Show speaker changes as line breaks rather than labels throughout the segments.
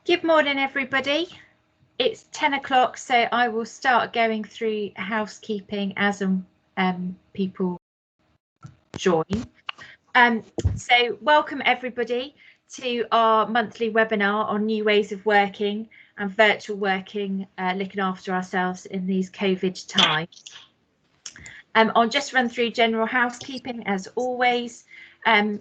Good morning, everybody. It's 10 o'clock, so I will start going through housekeeping as people join. So welcome everybody to our monthly webinar on new ways of working and virtual working, looking after ourselves in these COVID times. I'll just run through general housekeeping as always.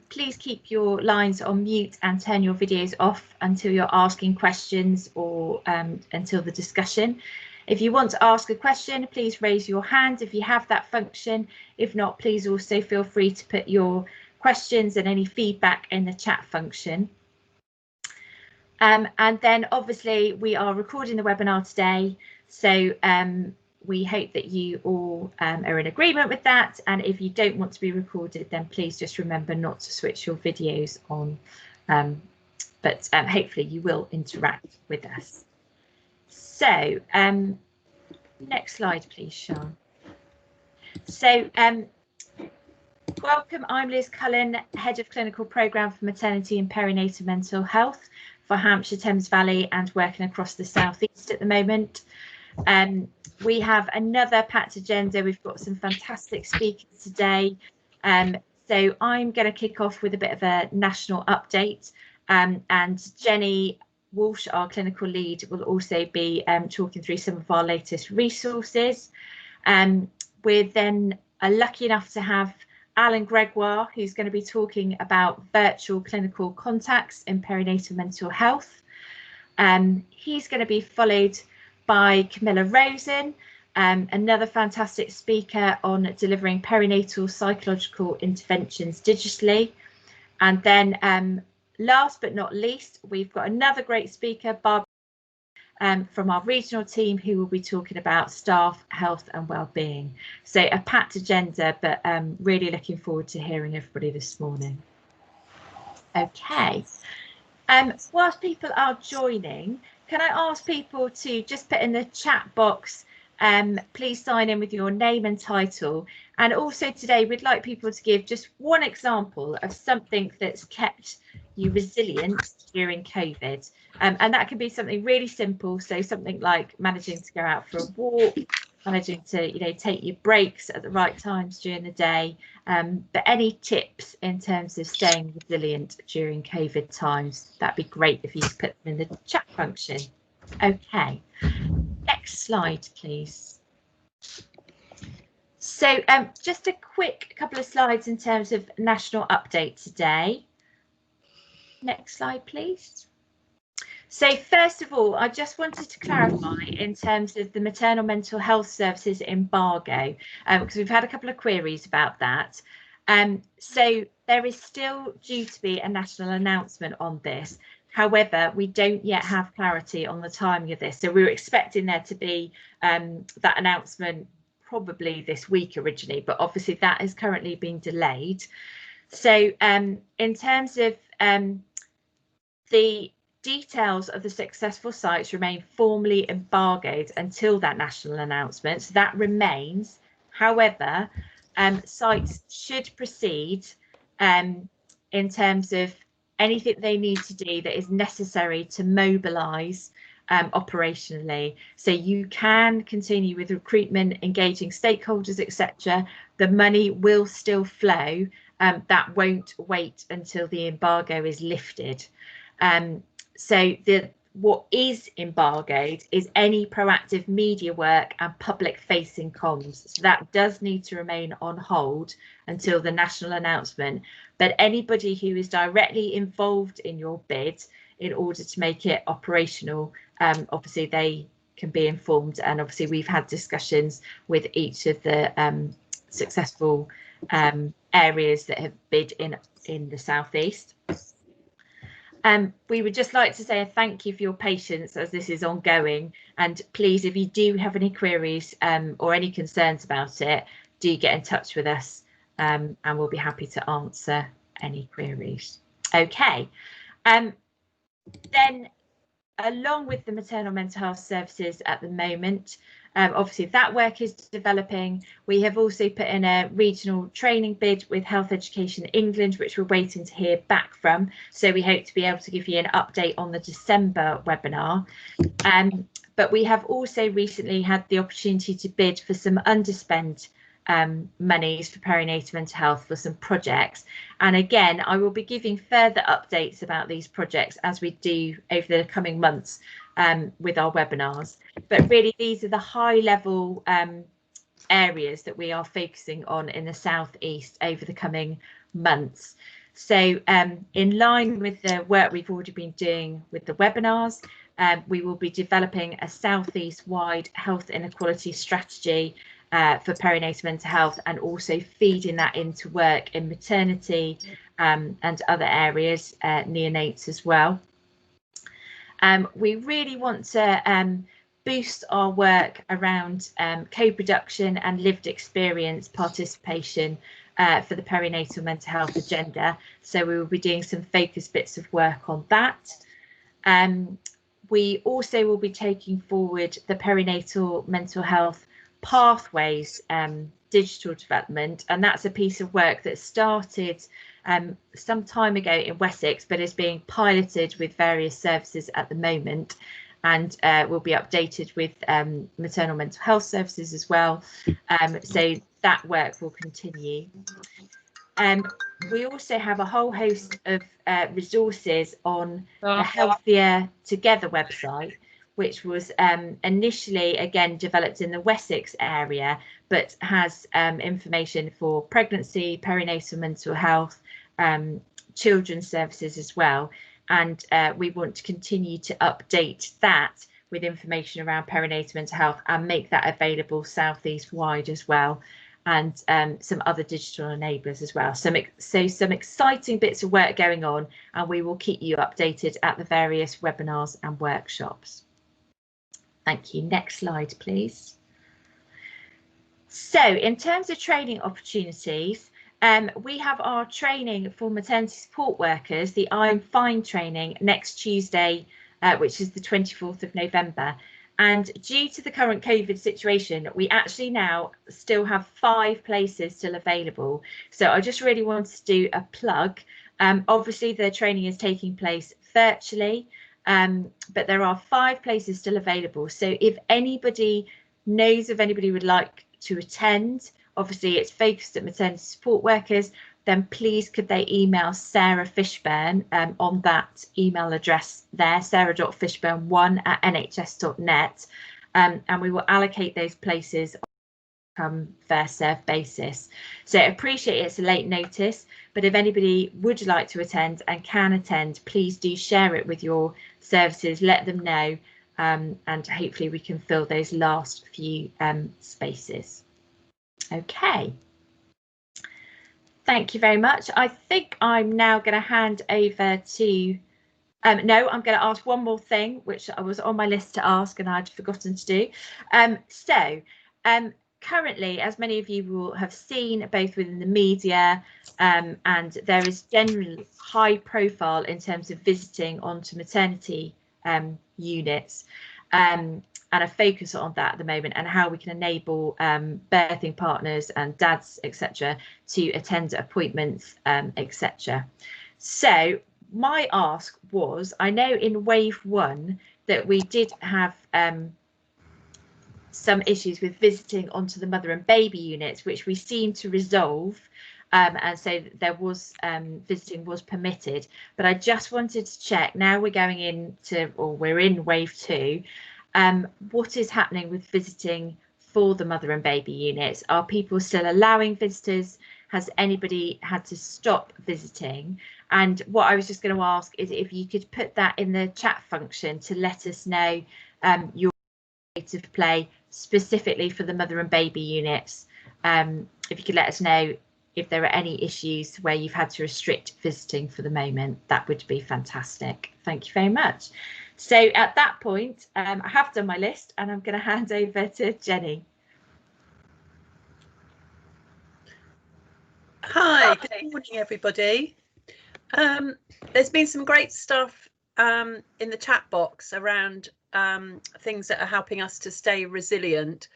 Please keep your lines on mute and turn your videos off until you're asking questions or until the discussion. If you want to ask a question, please raise your hand if you have that function. If not, please also feel free to put your questions and any feedback in the chat function. And then obviously we are recording the webinar today, so we hope that you all are in agreement with that, and if you don't want to be recorded, then please just remember not to switch your videos on, but hopefully you will interact with us. So next slide please, Sean. So welcome, I'm Liz Cullen, Head of Clinical Programme for Maternity and Perinatal Mental Health for Hampshire, Thames Valley, and working across the South East at the moment. We have another packed agenda. We've got some fantastic speakers today. So I'm going to kick off with a bit of a national update, and Jenny Walsh, our clinical lead, will also be talking through some of our latest resources. We're then lucky enough to have Alan Gregoire, who's going to be talking about virtual clinical contacts in perinatal mental health. He's going to be followed by Camilla Rosen, another fantastic speaker on delivering perinatal psychological interventions digitally. And then last but not least, we've got another great speaker, Barbara, from our regional team, who will be talking about staff health and wellbeing. So a packed agenda, but really looking forward to hearing everybody this morning. Okay. Whilst people are joining, can I ask people to just put in the chat box, please sign in with your name and title. And also today we'd like people to give just one example of something that's kept you resilient during COVID. And that can be something really simple. So something like managing to go out for a walk, managing to, take your breaks at the right times during the day. But any tips in terms of staying resilient during COVID times, that'd be great if you could put them in the chat function. Okay, next slide, please. So just a quick couple of slides in terms of national update today. Next slide, please. So first of all, I just wanted to clarify in terms of the maternal mental health services embargo, because we've had a couple of queries about that. So there is still due to be a national announcement on this. However, we don't yet have clarity on the timing of this. So we were expecting there to be that announcement probably this week originally, but obviously that is currently being delayed. So in terms of the details of the successful sites remain formally embargoed until that national announcement. So that remains. However, sites should proceed in terms of anything they need to do that is necessary to mobilise operationally. So you can continue with recruitment, engaging stakeholders, etc. The money will still flow. That won't wait until the embargo is lifted. So what is embargoed is any proactive media work and public facing comms. So that does need to remain on hold until the national announcement. But anybody who is directly involved in your bid in order to make it operational, obviously they can be informed. And obviously we've had discussions with each of the successful areas that have bid in the southeast. We would just like to say a thank you for your patience as this is ongoing, and please, if you do have any queries or any concerns about it, do get in touch with us and we'll be happy to answer any queries. Okay, then along with the maternal mental health services at the moment, Obviously that work is developing. We have also put in a regional training bid with Health Education England, which we're waiting to hear back from. So we hope to be able to give you an update on the December webinar. But we have also recently had the opportunity to bid for some underspent monies for perinatal mental health for some projects. And again, I will be giving further updates about these projects as we do over the coming months with our webinars. But really, these are the high level areas that we are focusing on in the South East over the coming months. So in line with the work we've already been doing with the webinars, we will be developing a South East wide health inequality strategy for perinatal mental health, and also feeding that into work in maternity and other areas, neonates as well. We really want to boost our work around co-production and lived experience participation for the perinatal mental health agenda. So we will be doing some focus bits of work on that. We also will be taking forward the perinatal mental health pathways digital development, and that's a piece of work that started some time ago in Wessex, but is being piloted with various services at the moment, and will be updated with maternal mental health services as well. So that work will continue. We also have a whole host of resources on the Healthier Together website, which was initially, again, developed in the Wessex area, but has information for pregnancy, perinatal mental health, children's services as well. And we want to continue to update that with information around perinatal mental health and make that available Southeast wide as well, and some other digital enablers as well. So some exciting bits of work going on, and we will keep you updated at the various webinars and workshops. Thank you. Next slide, please. So in terms of training opportunities, we have our training for maternity support workers, the I'm Fine training, next Tuesday, which is the 24th of November. And due to the current COVID situation, we actually now still have 5 places still available. So I just really wanted to do a plug. Obviously, the training is taking place virtually, but there are 5 places still available. So if anybody knows of anybody who would like to attend, obviously it's focused at maternity support workers, then please could they email Sarah Fishburn on that email address there, sarah.fishburn1@nhs.net, and we will allocate those places on a first served basis. So I appreciate it's a late notice, but if anybody would like to attend and can attend, please do share it with your services, let them know, and hopefully we can fill those last few spaces. Okay. Thank you very much. I think I'm now going to hand over to, no, I'm going to ask one more thing, which I was on my list to ask and I'd forgotten to do. Currently, as many of you will have seen, both within the media, and there is generally high profile in terms of visiting onto maternity units, and a focus on that at the moment, and how we can enable birthing partners and dads, etc., to attend appointments, etc. So my ask was, I know in wave 1 that we did have some issues with visiting onto the mother and baby units, which we seemed to resolve, and so there was visiting was permitted. But I just wanted to check, now we're going into, or we're in wave 2, what is happening with visiting for the mother and baby units? Are people still allowing visitors? Has anybody had to stop visiting? And what I was just going to ask is if you could put that in the chat function to let us know your rate of play specifically for the mother and baby units. If you could let us know if there are any issues where you've had to restrict visiting for the moment, that would be fantastic. Thank you very much. So at that point, I have done my list and I'm going to hand over to Jenny.
Hi, good morning, everybody. There's been some great stuff in the chat box around things that are helping us to stay resilient.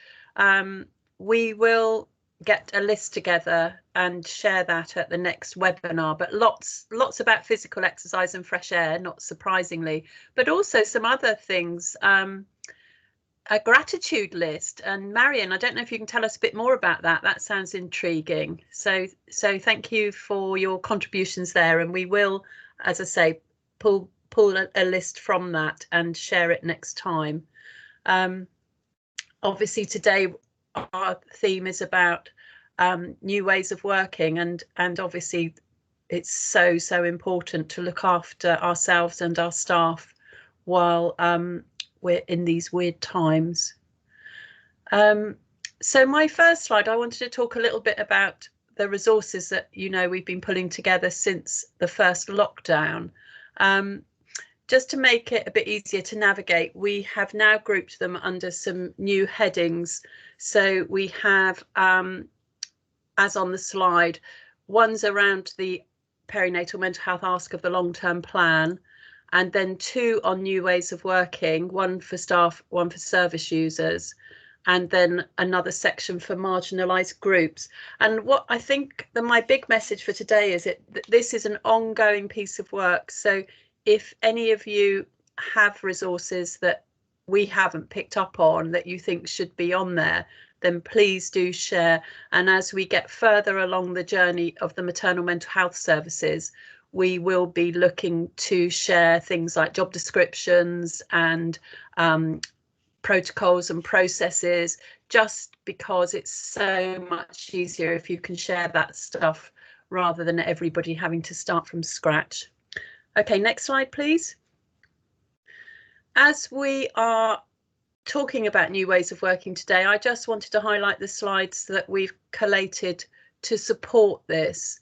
We will get a list together and share that at the next webinar, but lots about physical exercise and fresh air, not surprisingly, but also some other things, a gratitude list. And Marion, I don't know if you can tell us a bit more about that. That sounds intriguing. So thank you for your contributions there, and we will, as I say, pull a list from that and share it next time. Obviously today our theme is about new ways of working, and obviously it's so important to look after ourselves and our staff while we're in these weird times. So my first slide, I wanted to talk a little bit about the resources that we've been pulling together since the first lockdown. Just to make it a bit easier to navigate, we have now grouped them under some new headings. So we have, as on the slide, one's around the perinatal mental health ask of the long-term plan, and then 2 on new ways of working, 1 for staff, 1 for service users, and then another section for marginalised groups. And what I think my big message for today is that this is an ongoing piece of work. So if any of you have resources that we haven't picked up on that you think should be on there, then please do share. And as we get further along the journey of the maternal mental health services, we will be looking to share things like job descriptions and protocols and processes, just because it's so much easier if you can share that stuff rather than everybody having to start from scratch. Okay, next slide, please. As we are talking about new ways of working today, I just wanted to highlight the slides that we've collated to support this.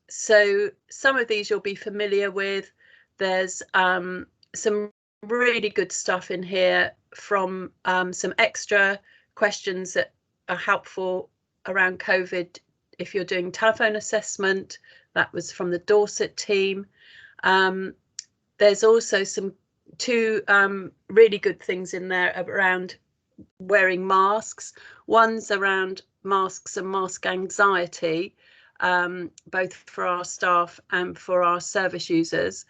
So some of these you'll be familiar with. There's some really good stuff in here from some extra questions that are helpful around COVID if you're doing telephone assessment. That was from the Dorset team. There's also some 2 really good things in there around wearing masks. One's around masks and mask anxiety, both for our staff and for our service users,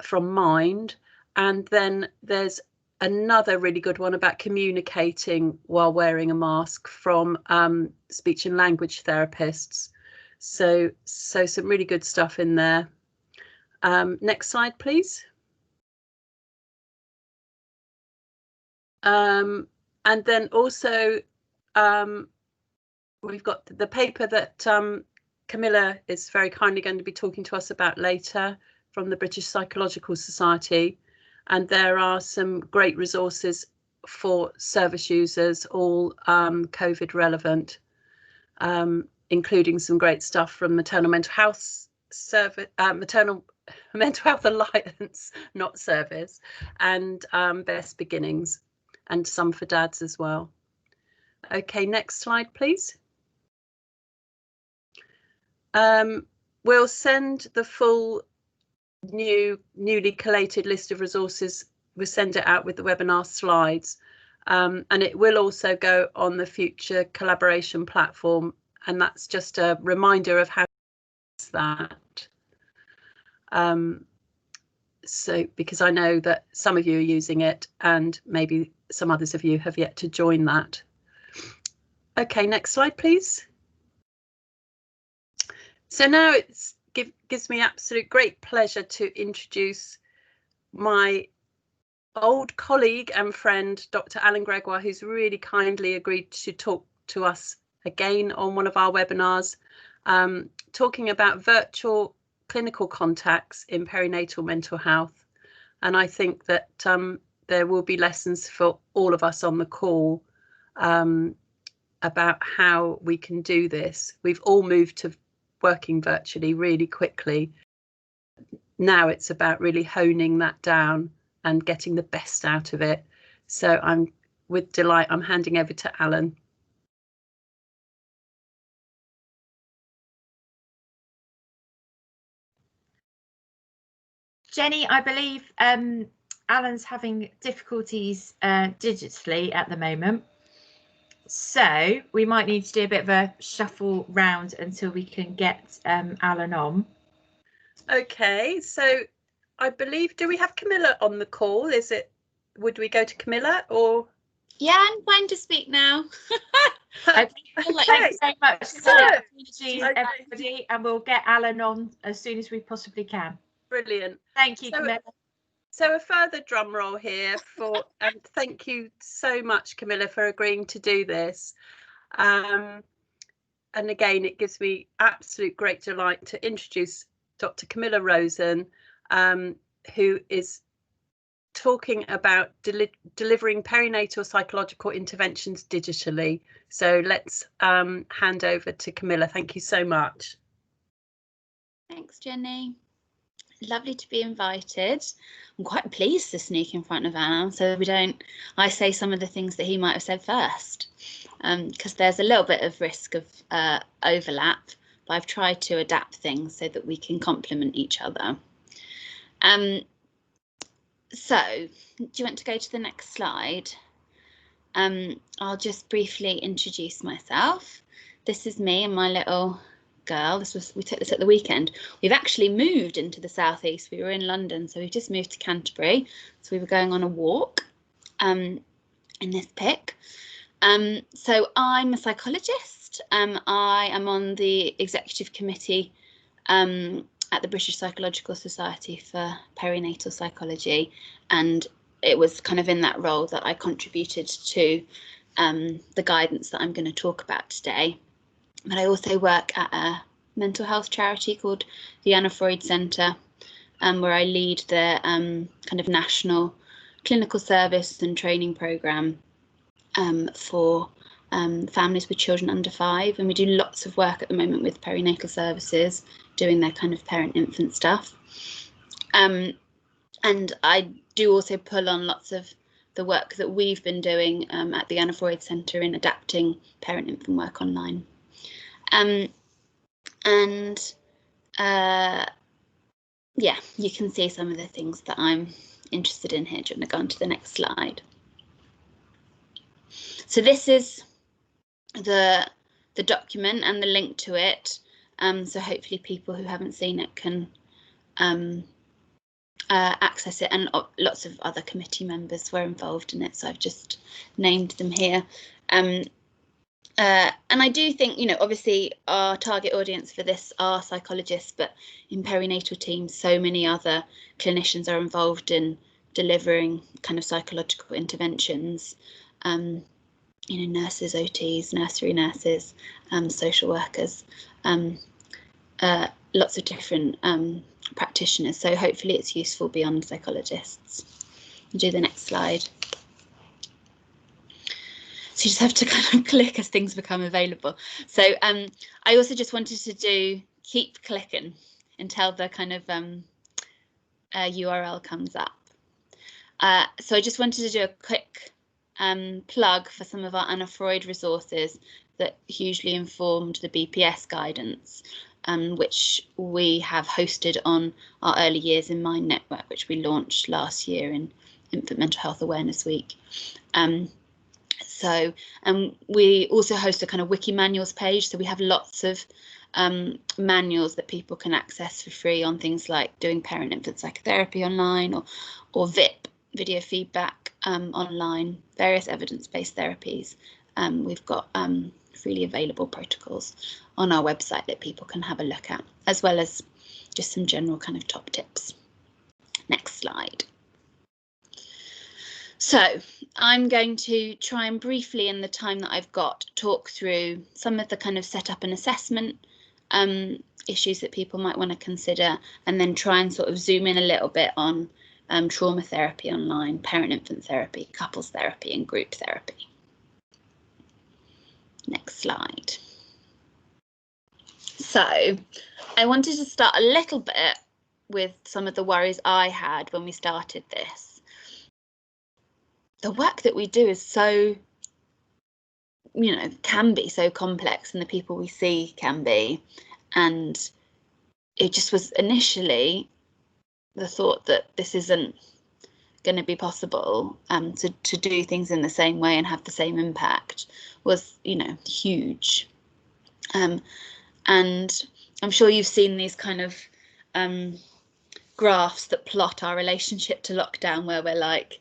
from Mind. And then there's another really good one about communicating while wearing a mask from speech and language therapists. So some really good stuff in there. Next slide, please. And then also we've got the paper that Camilla is very kindly going to be talking to us about later from the British Psychological Society. And there are some great resources for service users, all COVID relevant, including some great stuff from Maternal Mental Health Service, Maternal Mental Health Alliance, not service, and Best Beginnings, and some for dads as well. Okay, next slide, please. We'll send the full newly collated list of resources. We'll send it out with the webinar slides, and it will also go on the future collaboration platform, and that's just a reminder of how to use that. So because I know that some of you are using it and maybe some others of you have yet to join that. Okay, next slide, please. So now it gives me absolute great pleasure to introduce my old colleague and friend, Dr. Alan Gregoire, who's really kindly agreed to talk to us again on one of our webinars, talking about virtual clinical contacts in perinatal mental health. And I think that there will be lessons for all of us on the call about how we can do this. We've all moved to working virtually really quickly. Now it's about really honing that down and getting the best out of it. So I'm, with delight, I'm handing over to Alan.
Jenny, I believe Alan's having difficulties digitally at the moment, so we might need to do a bit of a shuffle round until we can get Alan on.
Okay, so I believe, do we have Camilla on the call? Would we go to Camilla or?
Yeah, I'm fine to speak now.
Okay. Thank you very much for the opportunity,
Okay.
everybody, and we'll get Alan on as soon as we possibly can.
Brilliant.
Thank you, Camilla.
So a further drum roll here and thank you so much, Camilla, for agreeing to do this. And again, it gives me absolute great delight to introduce Dr. Camilla Rosen, who is talking about delivering perinatal psychological interventions digitally. So let's hand over to Camilla. Thank you so much.
Thanks, Jenny. Lovely to be invited. I'm quite pleased to sneak in front of Alan so I say some of the things that he might have said first, because there's a little bit of risk of overlap, but I've tried to adapt things so that we can complement each other. So do you want to go to the next slide? I'll just briefly introduce myself. This is me and my little girl. We took this at the weekend. We've actually moved into the southeast. We were in London, so we've just moved to Canterbury. So we were going on a walk in this pic. So I'm a psychologist. I am on the executive committee at the British Psychological Society for Perinatal Psychology, and it was kind of in that role that I contributed to the guidance that I'm going to talk about today. But I also work at a mental health charity called the Anna Freud Centre, where I lead the kind of national clinical service and training programme for families with children under 5. And we do lots of work at the moment with perinatal services, doing their kind of parent-infant stuff. And I do also pull on lots of the work that we've been doing at the Anna Freud Centre in adapting parent-infant work online. Yeah, you can see some of the things that I'm interested in here. Do you want to go on to the next slide? So this is the document and the link to it. So hopefully people who haven't seen it can access it, and lots of other committee members were involved in it, so I've just named them here. And I do think, obviously our target audience for this are psychologists, but in perinatal teams, so many other clinicians are involved in delivering kind of psychological interventions. Nurses, OTs, nursery nurses, social workers, lots of different practitioners. So hopefully it's useful beyond psychologists. I'll do the next slide. So you just have to kind of click as things become available. So I also just wanted to keep clicking until the kind of URL comes up. So I just wanted to do a quick plug for some of our Anna Freud resources that hugely informed the BPS guidance, which we have hosted on our Early Years in Mind network, which we launched last year in Infant Mental Health Awareness Week. So we also host a kind of wiki manuals page, so we have lots of manuals that people can access for free on things like doing parent-infant psychotherapy online, or VIP, video feedback online, various evidence-based therapies. We've got freely available protocols on our website that people can have a look at, as well as just some general kind of top tips. Next slide. So I'm going to try and briefly, in the time that I've got, talk through some of the kind of setup and assessment issues that people might want to consider, and then try and sort of zoom in a little bit on trauma therapy online, parent-infant therapy, couples therapy, and group therapy. Next slide. So I wanted to start a little bit with some of the worries I had when we started this. The work that we do is so, can be so complex, and the people we see can be. And it just was initially the thought that this isn't going to be possible to do things in the same way and have the same impact was, you know, huge. And I'm sure you've seen these kind of graphs that plot our relationship to lockdown, where we're like,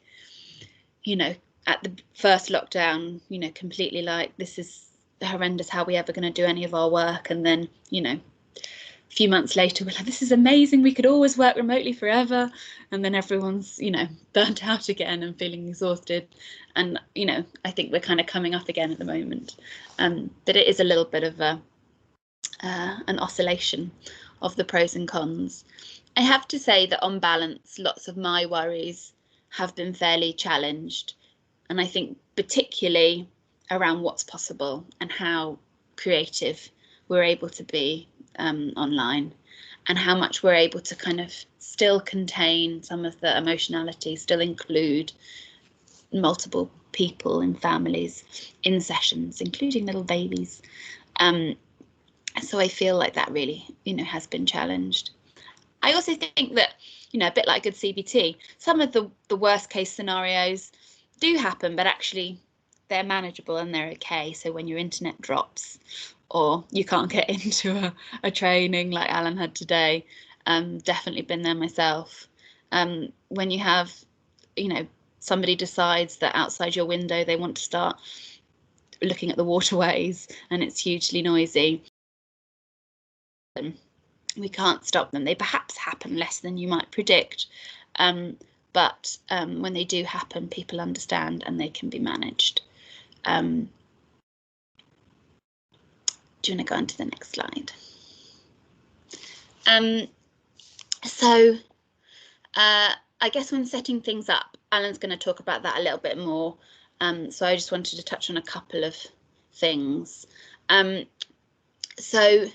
you know, at the first lockdown, you know, completely like, this is horrendous, how are we ever going to do any of our work? And then, you know, a few months later, we're like, this is amazing, we could always work remotely forever. And then everyone's, you know, burnt out again and feeling exhausted. And, you know, I think we're kind of coming up again at the moment. But it is a little bit of an oscillation of the pros and cons. I have to say that on balance, lots of my worries have been fairly challenged. And I think particularly around what's possible and how creative we're able to be online, and how much we're able to kind of still contain some of the emotionality, still include multiple people and families in sessions, including little babies. So I feel like that really, you know, has been challenged. I also think that, you know, a bit like good CBT, some of the worst case scenarios do happen, but actually they're manageable and they're okay. So when your internet drops or you can't get into a training like Alan had today, definitely been there myself. When you have, you know, somebody decides that outside your window they want to start looking at the waterways and it's hugely noisy, we can't stop them. They perhaps happen less than you might predict, but when they do happen, people understand and they can be managed. Do you want to go on to the next slide? So I guess when setting things up, Alan's going to talk about that a little bit more. So I just wanted to touch on a couple of things. So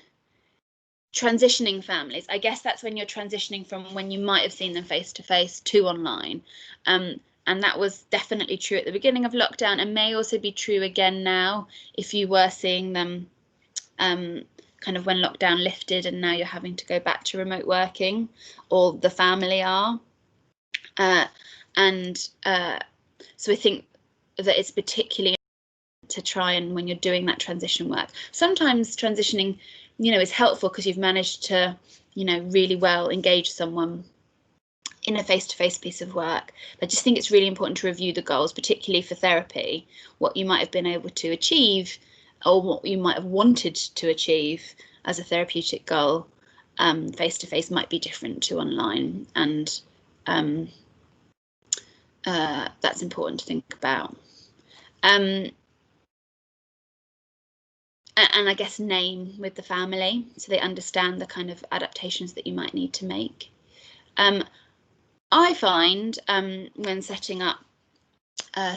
transitioning families, I guess that's when you're transitioning from when you might have seen them face to face to online. And that was definitely true at the beginning of lockdown and may also be true again now if you were seeing them kind of when lockdown lifted and now you're having to go back to remote working, or the family are. So I think that it's particularly to try and, when you're doing that transition work, sometimes transitioning, you know, is helpful because you've managed to, you know, really well engage someone in a face-to-face piece of work. I just think it's really important to review the goals, particularly for therapy, what you might have been able to achieve or what you might have wanted to achieve as a therapeutic goal. Face-to-face might be different to online, and that's important to think about. And I guess name with the family so they understand the kind of adaptations that you might need to make. I find when setting up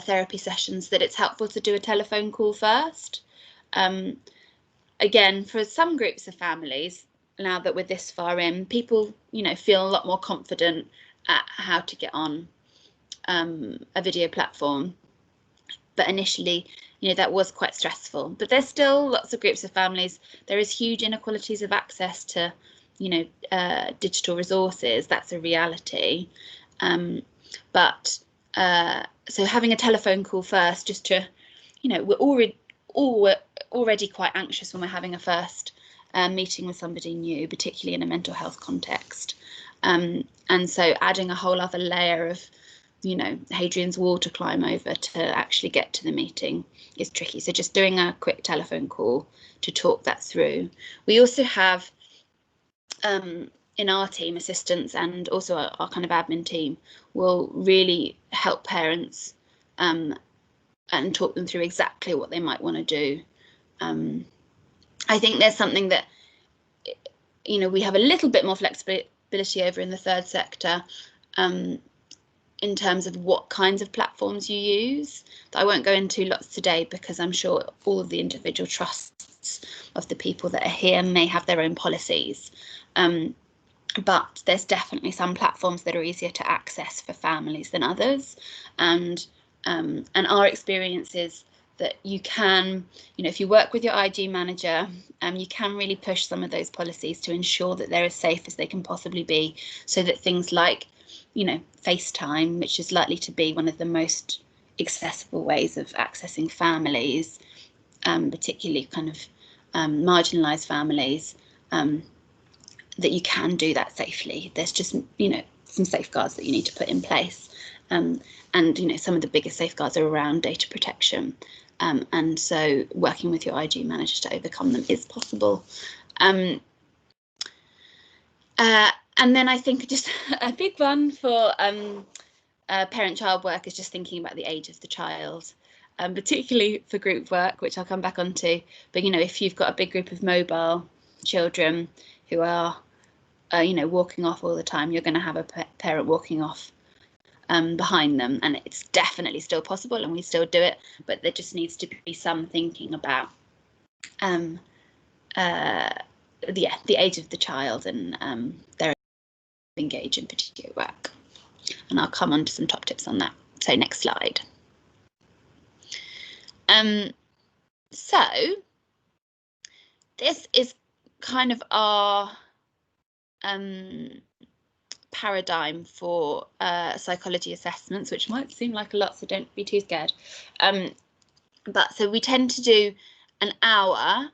therapy sessions that it's helpful to do a telephone call first. Again, for some groups of families, now that we're this far in, people, you know, feel a lot more confident at how to get on a video platform. But initially, you know, that was quite stressful. But there's still lots of groups of families. There is huge inequalities of access to, you know, digital resources. That's a reality. So having a telephone call first, just to, you know, we're already quite anxious when we're having a first meeting with somebody new, particularly in a mental health context. And so adding a whole other layer of, you know, Hadrian's Wall to climb over to actually get to the meeting is tricky. So just doing a quick telephone call to talk that through. We also have in our team, assistants and also our kind of admin team will really help parents and talk them through exactly what they might want to do. I think there's something that, you know, we have a little bit more flexibility over in the third sector in terms of what kinds of platforms you use, that I won't go into lots today because I'm sure all of the individual trusts of the people that are here may have their own policies. But there's definitely some platforms that are easier to access for families than others. And our experience is that you can, you know, if you work with your IG manager, you can really push some of those policies to ensure that they're as safe as they can possibly be, so that things like you know, FaceTime, which is likely to be one of the most accessible ways of accessing families, particularly kind of marginalised families, that you can do that safely. There's just, you know, some safeguards that you need to put in place. And, you know, some of the biggest safeguards are around data protection. And so working with your IG manager to overcome them is possible. And then I think just a big one for parent-child work is just thinking about the age of the child, particularly for group work, which I'll come back onto. But, you know, if you've got a big group of mobile children who are, you know, walking off all the time, you're going to have a parent walking off behind them, and it's definitely still possible, and we still do it, but there just needs to be some thinking about the age of the child and their engage in particular work. And I'll come on to some top tips on that. So next slide. So this is kind of our paradigm for psychology assessments, which might seem like a lot, so don't be too scared. But so we tend to do an hour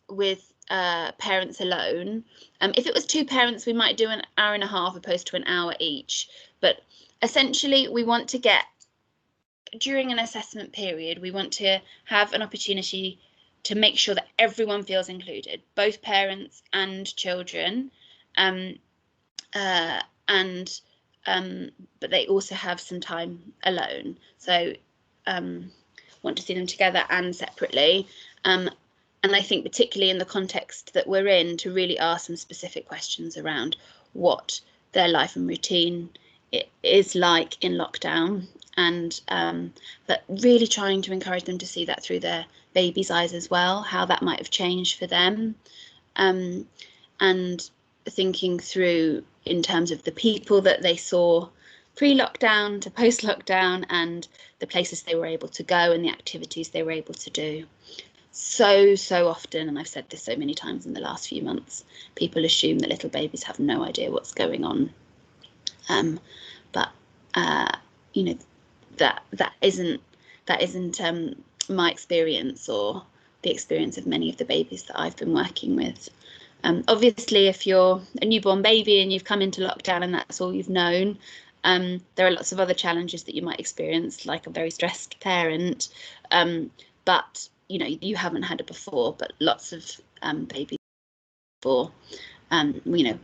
with parents alone. If it was 2 parents, we might do an hour and a half opposed to an hour each. But essentially, we want to get, during an assessment period, we want to have an opportunity to make sure that everyone feels included, both parents and children. But they also have some time alone. So want to see them together and separately. And I think particularly in the context that we're in, to really ask some specific questions around what their life and routine is like in lockdown, and but really trying to encourage them to see that through their baby's eyes as well, how that might have changed for them, and thinking through in terms of the people that they saw pre-lockdown to post-lockdown, and the places they were able to go and the activities they were able to do. So often, and I've said this so many times in the last few months, people assume that little babies have no idea what's going on. But you know, that isn't my experience or the experience of many of the babies that I've been working with. Obviously, if you're a newborn baby and you've come into lockdown and that's all you've known, there are lots of other challenges that you might experience, like a very stressed parent. But you know, you haven't had it before, but lots of babies before, you know,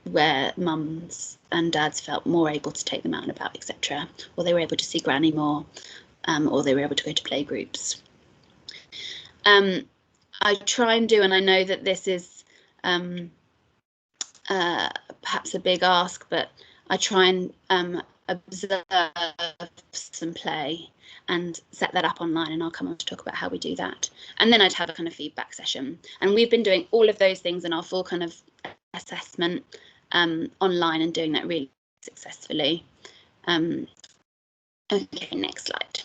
where mums and dads felt more able to take them out and about, etc., or they were able to see granny more, or they were able to go to play groups. I try and do, and I know that this is perhaps a big ask, but I try and observe some play and set that up online, and I'll come on to talk about how we do that. And then I'd have a kind of feedback session, and we've been doing all of those things in our full kind of assessment online, and doing that really successfully. Okay, next slide.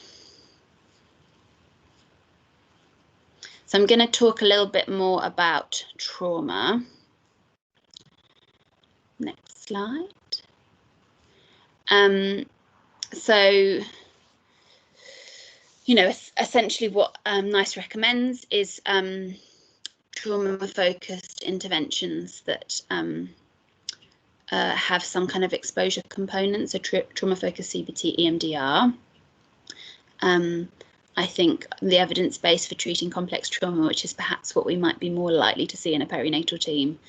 So I'm going to talk a little bit more about trauma. Next slide. So, you know, essentially what NICE recommends is trauma-focused interventions that have some kind of exposure component, so trauma-focused CBT EMDR. I think the evidence base for treating complex trauma, which is perhaps what we might be more likely to see in a perinatal team,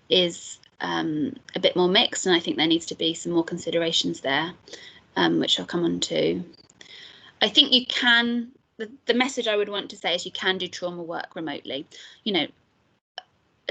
is a bit more mixed, and I think there needs to be some more considerations there, which I'll come on to. I think you can, the message I would want to say is you can do trauma work remotely. You know,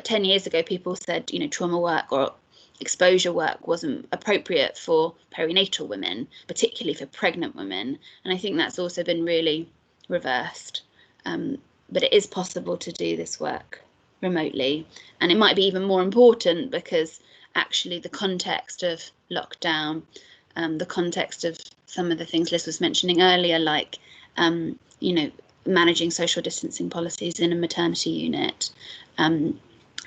10 years ago, people said, you know, trauma work or exposure work wasn't appropriate for perinatal women, particularly for pregnant women. And I think that's also been really reversed. But it is possible to do this work remotely. And it might be even more important because actually the context of lockdown, the context of some of the things Liz was mentioning earlier, like, you know, managing social distancing policies in a maternity unit,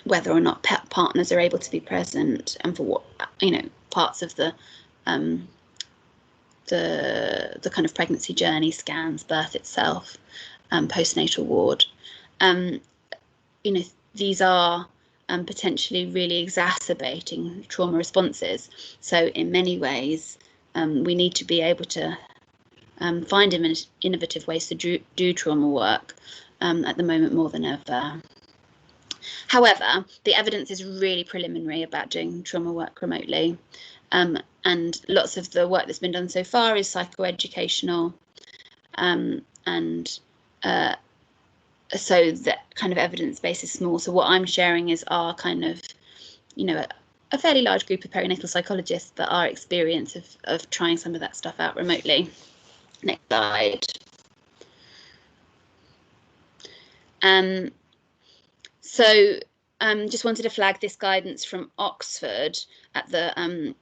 whether or not partners are able to be present, and for what, you know, parts of the kind of pregnancy journey, scans, birth itself, postnatal ward. You know, these are potentially really exacerbating trauma responses. So in many ways, we need to be able to find innovative ways to do trauma work at the moment more than ever. However, the evidence is really preliminary about doing trauma work remotely, and lots of the work that's been done so far is psychoeducational, and so that kind of evidence base is small. So what I'm sharing is our kind of, you know, a fairly large group of perinatal psychologists, but our experience of trying some of that stuff out remotely. Next slide. Just wanted to flag this guidance from Oxford at the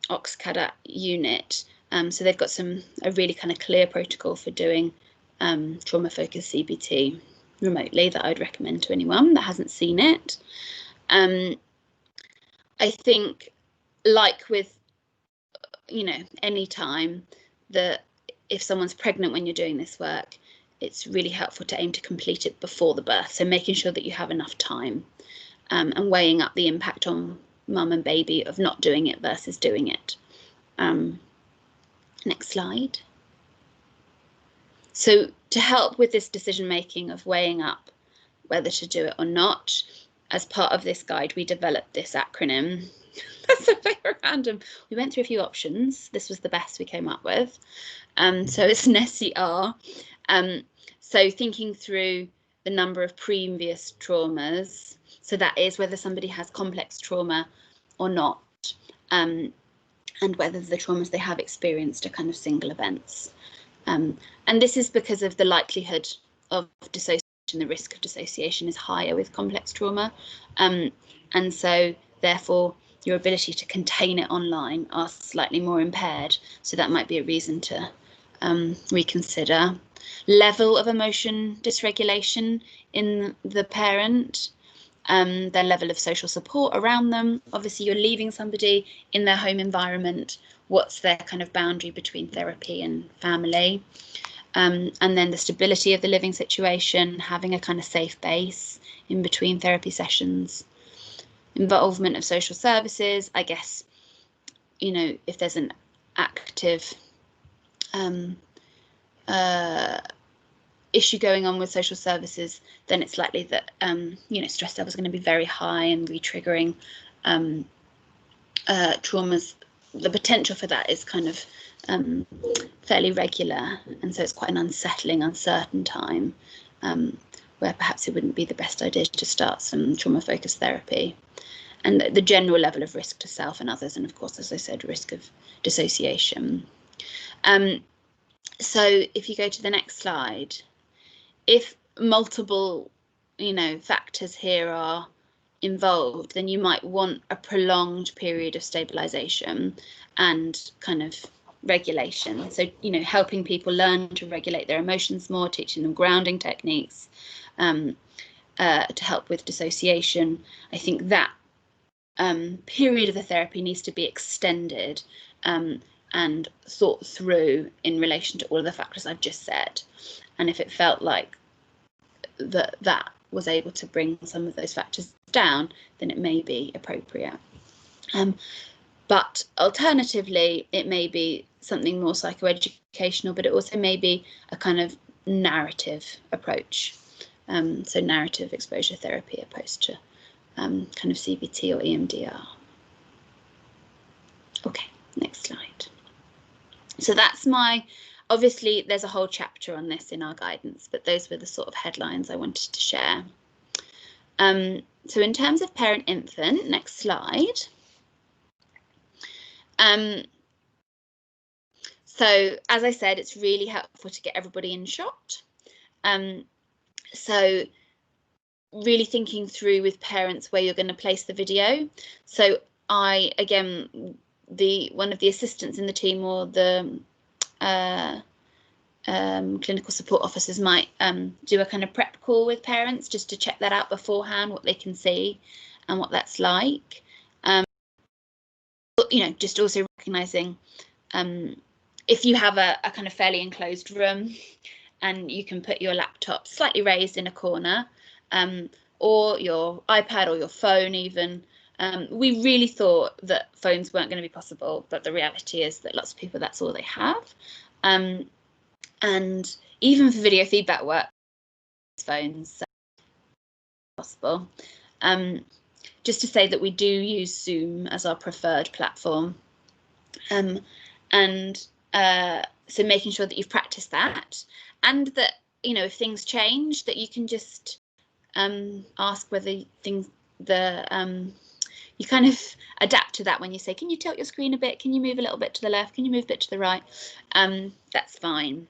OxCADAT unit. So they've got a really kind of clear protocol for doing trauma-focused CBT remotely that I'd recommend to anyone that hasn't seen it. I think, like with, you know, any time that if someone's pregnant when you're doing this work, it's really helpful to aim to complete it before the birth. So making sure that you have enough time, and weighing up the impact on mum and baby of not doing it versus doing it. Next slide. So to help with this decision making of weighing up whether to do it or not, as part of this guide, we developed this acronym. That's a very random. We went through a few options. This was the best we came up with. So it's NESCR. So thinking through the number of previous traumas. So that is whether somebody has complex trauma or not, and whether the traumas they have experienced are kind of single events. And this is because of the likelihood of dissociation. The risk of dissociation is higher with complex trauma, and so therefore your ability to contain it online are slightly more impaired. So that might be a reason to reconsider. Level of emotion dysregulation in the parent, their level of social support around them. Obviously, you're leaving somebody in their home environment. What's their kind of boundary between therapy and family? And then the stability of the living situation, having a kind of safe base in between therapy sessions. Involvement of social services, I guess, you know, if there's an active issue going on with social services, then it's likely that, you know, stress levels are going to be very high and re-triggering traumas. The potential for that is kind of fairly regular, and so it's quite an unsettling, uncertain time where perhaps it wouldn't be the best idea to start some trauma-focused therapy. And the general level of risk to self and others, and of course, as I said, risk of dissociation. So if you go to the next slide, if multiple, you know, factors here are involved, then you might want a prolonged period of stabilization and kind of regulation. So, you know, helping people learn to regulate their emotions more, teaching them grounding techniques to help with dissociation. I think that period of the therapy needs to be extended and thought through in relation to all of the factors I've just said. And if it felt like that was able to bring some of those factors down, then it may be appropriate. But alternatively, it may be something more psychoeducational, but it also may be a kind of narrative approach. So narrative exposure therapy opposed to kind of CBT or EMDR. Okay, next slide. So that's obviously there's a whole chapter on this in our guidance, but those were the sort of headlines I wanted to share. So in terms of parent-infant, next slide. So as I said, it's really helpful to get everybody in shot. So really thinking through with parents where you're going to place the video. So again, one of the assistants in the team or the clinical support officers might do a kind of prep call with parents just to check that out beforehand, what they can see and what that's like. You know, just also recognizing if you have a kind of fairly enclosed room and you can put your laptop slightly raised in a corner, or your iPad or your phone even. We really thought that phones weren't going to be possible, but the reality is that lots of people, that's all they have. And even for video feedback work, phones so possible. Just to say that we do use Zoom as our preferred platform. So making sure that you've practiced that, and that, you know, if things change, that you can just ask whether things, you kind of adapt to that when you say, can you tilt your screen a bit? Can you move a little bit to the left? Can you move a bit to the right? That's fine.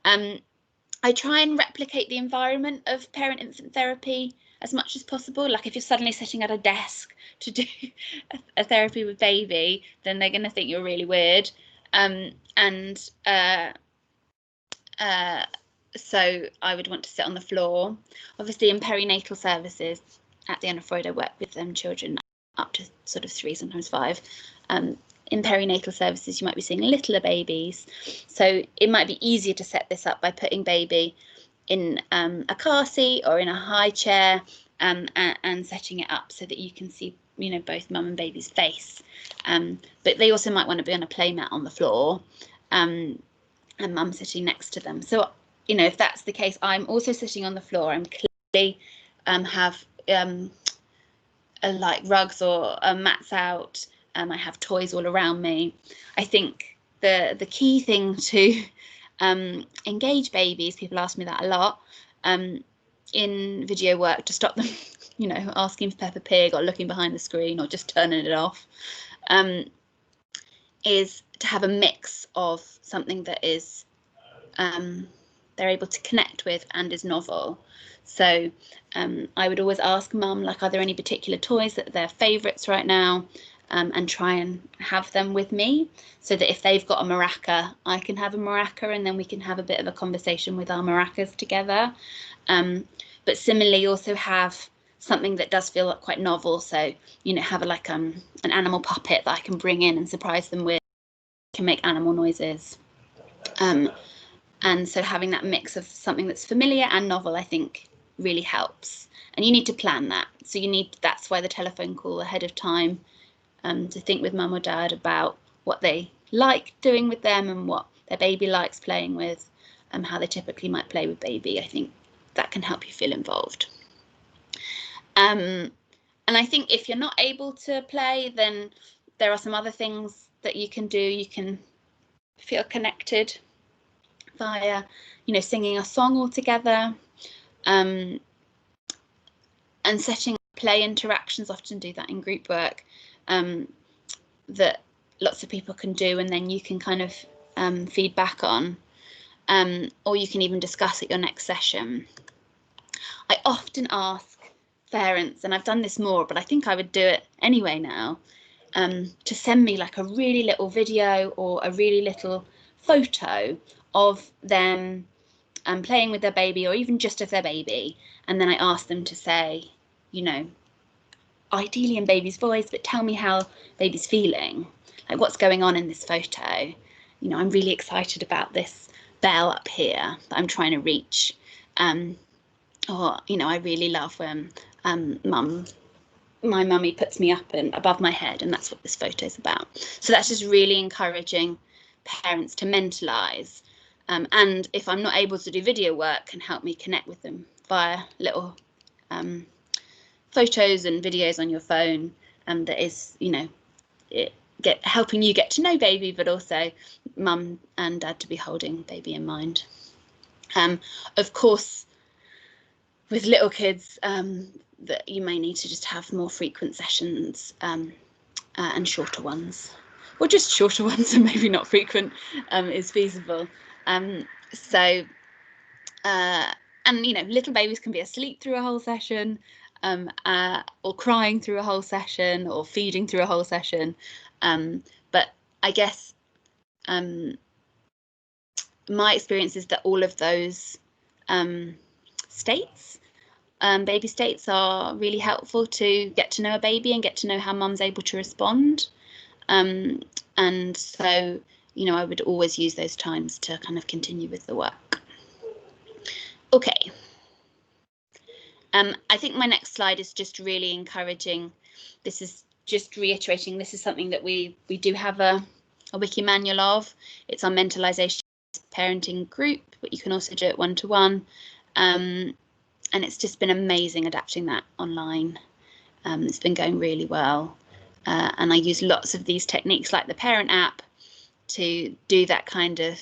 I try and replicate the environment of parent-infant therapy as much as possible. Like if you're suddenly sitting at a desk to do a therapy with baby, then they're going to think you're really weird. So I would want to sit on the floor. Obviously in perinatal services at the Freud, I work with children up to sort of 3, sometimes 5. In perinatal services, you might be seeing littler babies. So it might be easier to set this up by putting baby in a car seat or in a high chair, and setting it up so that you can see, you know, both mum and baby's face. But they also might want to be on a playmat on the floor, and mum sitting next to them. So, you know, if that's the case, I'm also sitting on the floor. I'm clearly have like rugs or mats out. I have toys all around me. I think the key thing to engage babies, people ask me that a lot, in video work, to stop them, you know, asking for Peppa Pig or looking behind the screen or just turning it off, is to have a mix of something that is they're able to connect with and is novel. So I would always ask mum, like, are there any particular toys that are their favourites right now? And try and have them with me, so that if they've got a maraca, I can have a maraca, and then we can have a bit of a conversation with our maracas together. But similarly, also have something that does feel quite novel. So, you know, have like an animal puppet that I can bring in and surprise them with, can make animal noises. And so having that mix of something that's familiar and novel, I think, really helps. And you need to plan that. So that's why the telephone call ahead of time, to think with mum or dad about what they like doing with them and what their baby likes playing with, and how they typically might play with baby. I think that can help you feel involved. And I think if you're not able to play, then there are some other things that you can do. You can feel connected via, you know, singing a song all together, and setting play interactions. Often do that in group work, that lots of people can do, and then you can kind of feed back on, or you can even discuss at your next session. I often ask parents, and I've done this more, but I think I would do it anyway now, to send me like a really little video or a really little photo of them playing with their baby, or even just of their baby, and then I ask them to say, you know, ideally in baby's voice, but tell me how baby's feeling, like what's going on in this photo. You know, I'm really excited about this bell up here that I'm trying to reach, or, you know, I really love when my mummy puts me up and above my head, and that's what this photo is about. So that's just really encouraging parents to mentalise, and if I'm not able to do video work, can help me connect with them via little photos and videos on your phone, that is, you know, helping you get to know baby, but also mum and dad to be holding baby in mind. Of course, with little kids, that you may need to just have more frequent sessions, and shorter ones, or just shorter ones and maybe not frequent, is feasible. And you know, little babies can be asleep through a whole session, or crying through a whole session, or feeding through a whole session. But I guess my experience is that all of those states, baby states, are really helpful to get to know a baby and get to know how mum's able to respond. And so, you know, I would always use those times to kind of continue with the work. Okay. I think my next slide is just really encouraging. This is just reiterating, this is something that we do have a wiki manual of. It's our mentalization parenting group, but you can also do it one-to-one. And it's just been amazing adapting that online. It's been going really well. And I use lots of these techniques like the parent app to do that kind of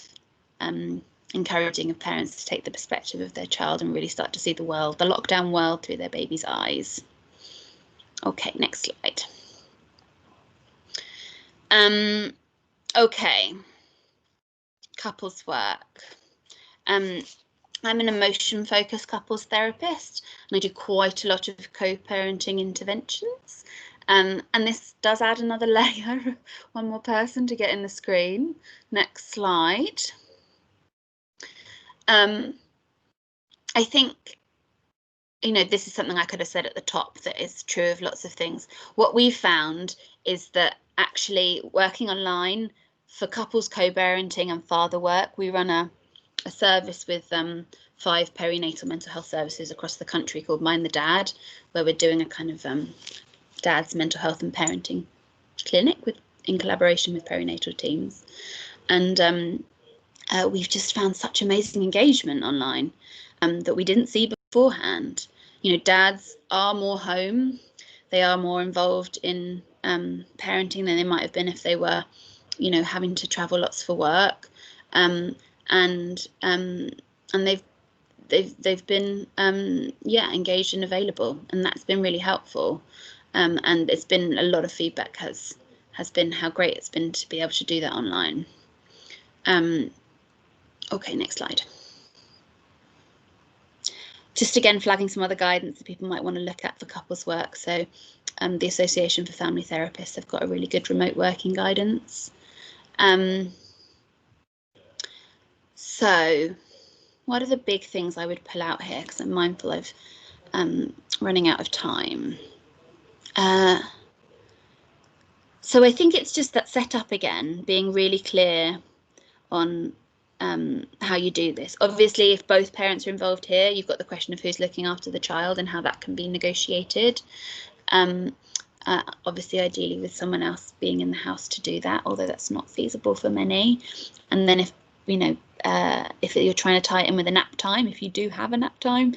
encouraging of parents to take the perspective of their child and really start to see the world, the lockdown world, through their baby's eyes. Okay, next slide. Okay, couples work. I'm an emotion-focused couples therapist, and I do quite a lot of co-parenting interventions. And this does add another layer, one more person to get in the screen. Next slide. I think, you know, this is something I could have said at the top that is true of lots of things. What we've found is that actually working online for couples co-parenting and father work, we run a service with 5 perinatal mental health services across the country called Mind the Dad, where we're doing a kind of dad's mental health and parenting clinic in collaboration with perinatal teams. And we've just found such amazing engagement online that we didn't see beforehand. You know, dads are more home, they are more involved in parenting than they might have been if they were, you know, having to travel lots for work. And they've been engaged and available, and that's been really helpful. And it's been a lot of feedback has been how great it's been to be able to do that online. Okay, next slide. Just again flagging some other guidance that people might want to look at for couples work. So the Association for Family Therapists have got a really good remote working guidance. So what are the big things I would pull out here, because I'm mindful of running out of time. So I think it's just that setup again, being really clear on how you do this. Obviously, if both parents are involved here, you've got the question of who's looking after the child and how that can be negotiated. Obviously, ideally with someone else being in the house to do that, although that's not feasible for many. And then if, you know, if you're trying to tie it in with a nap time, if you do have a nap time,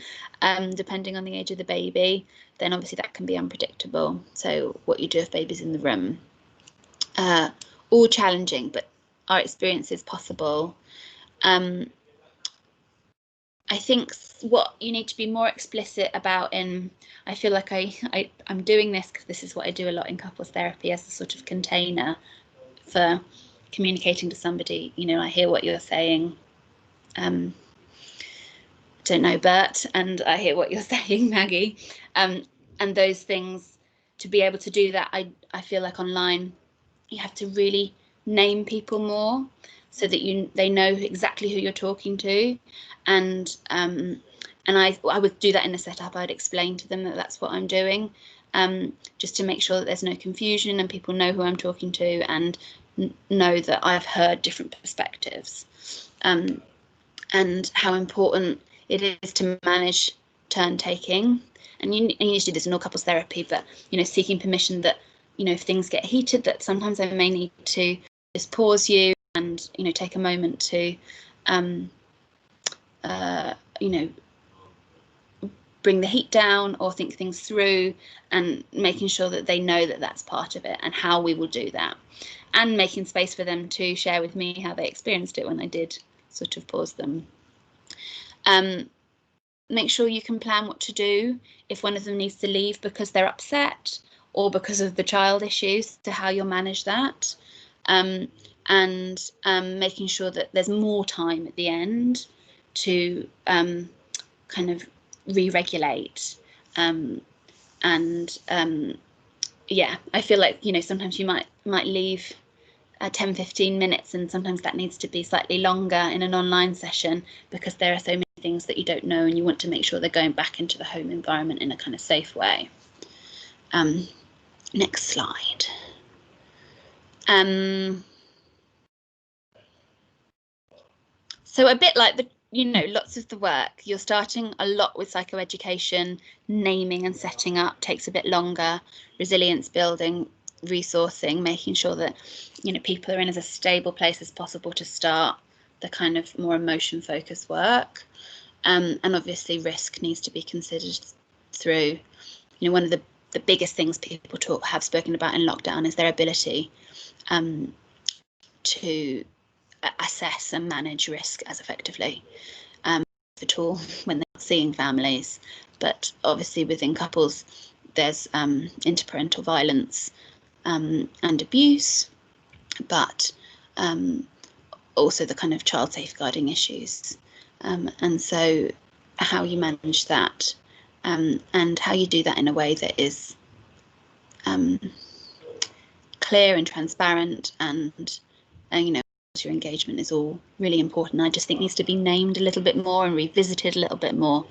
depending on the age of the baby, then obviously that can be unpredictable. So what you do if baby's in the room. All challenging, but our experience is possible. I think what you need to be more explicit about I feel like I'm doing this because this is what I do a lot in couples therapy as a sort of container for communicating to somebody. You know, I hear what you're saying. Don't know, Bert, and I hear what you're saying, Maggie. And those things, to be able to do that, I feel like online you have to really name people more so that they know exactly who you're talking to. And I would do that in the setup. I'd explain to them that that's what I'm doing, just to make sure that there's no confusion and people know who I'm talking to and know that I've heard different perspectives, and how important it is to manage turn taking. And you need to do this in all couples therapy, but, you know, seeking permission that, you know, if things get heated, that sometimes I may need to just pause you and, you know, take a moment to, you know, bring the heat down or think things through, and making sure that they know that that's part of it and how we will do that, and making space for them to share with me how they experienced it when I did sort of pause them. Make sure you can plan what to do if one of them needs to leave because they're upset or because of the child issues, to how you'll manage that, and making sure that there's more time at the end to kind of re-regulate. Yeah, I feel like, you know, sometimes you might leave 10-15 minutes, and sometimes that needs to be slightly longer in an online session because there are so many things that you don't know, and you want to make sure they're going back into the home environment in a kind of safe way. Next slide. So a bit like the, lots of the work, you're starting a lot with psychoeducation, naming and setting up takes a bit longer, resilience building, resourcing, making sure that, people are in as a stable place as possible to start the kind of more emotion focused work. And obviously risk needs to be considered through, one of the biggest things people have spoken about in lockdown is their ability to assess and manage risk as effectively, if at all, when they're seeing families. But obviously within couples, there's interparental violence and abuse, but also the kind of child safeguarding issues. And so how you manage that and how you do that in a way that is clear and transparent and your engagement is all really important. I just think needs to be named a little bit more and revisited a little bit more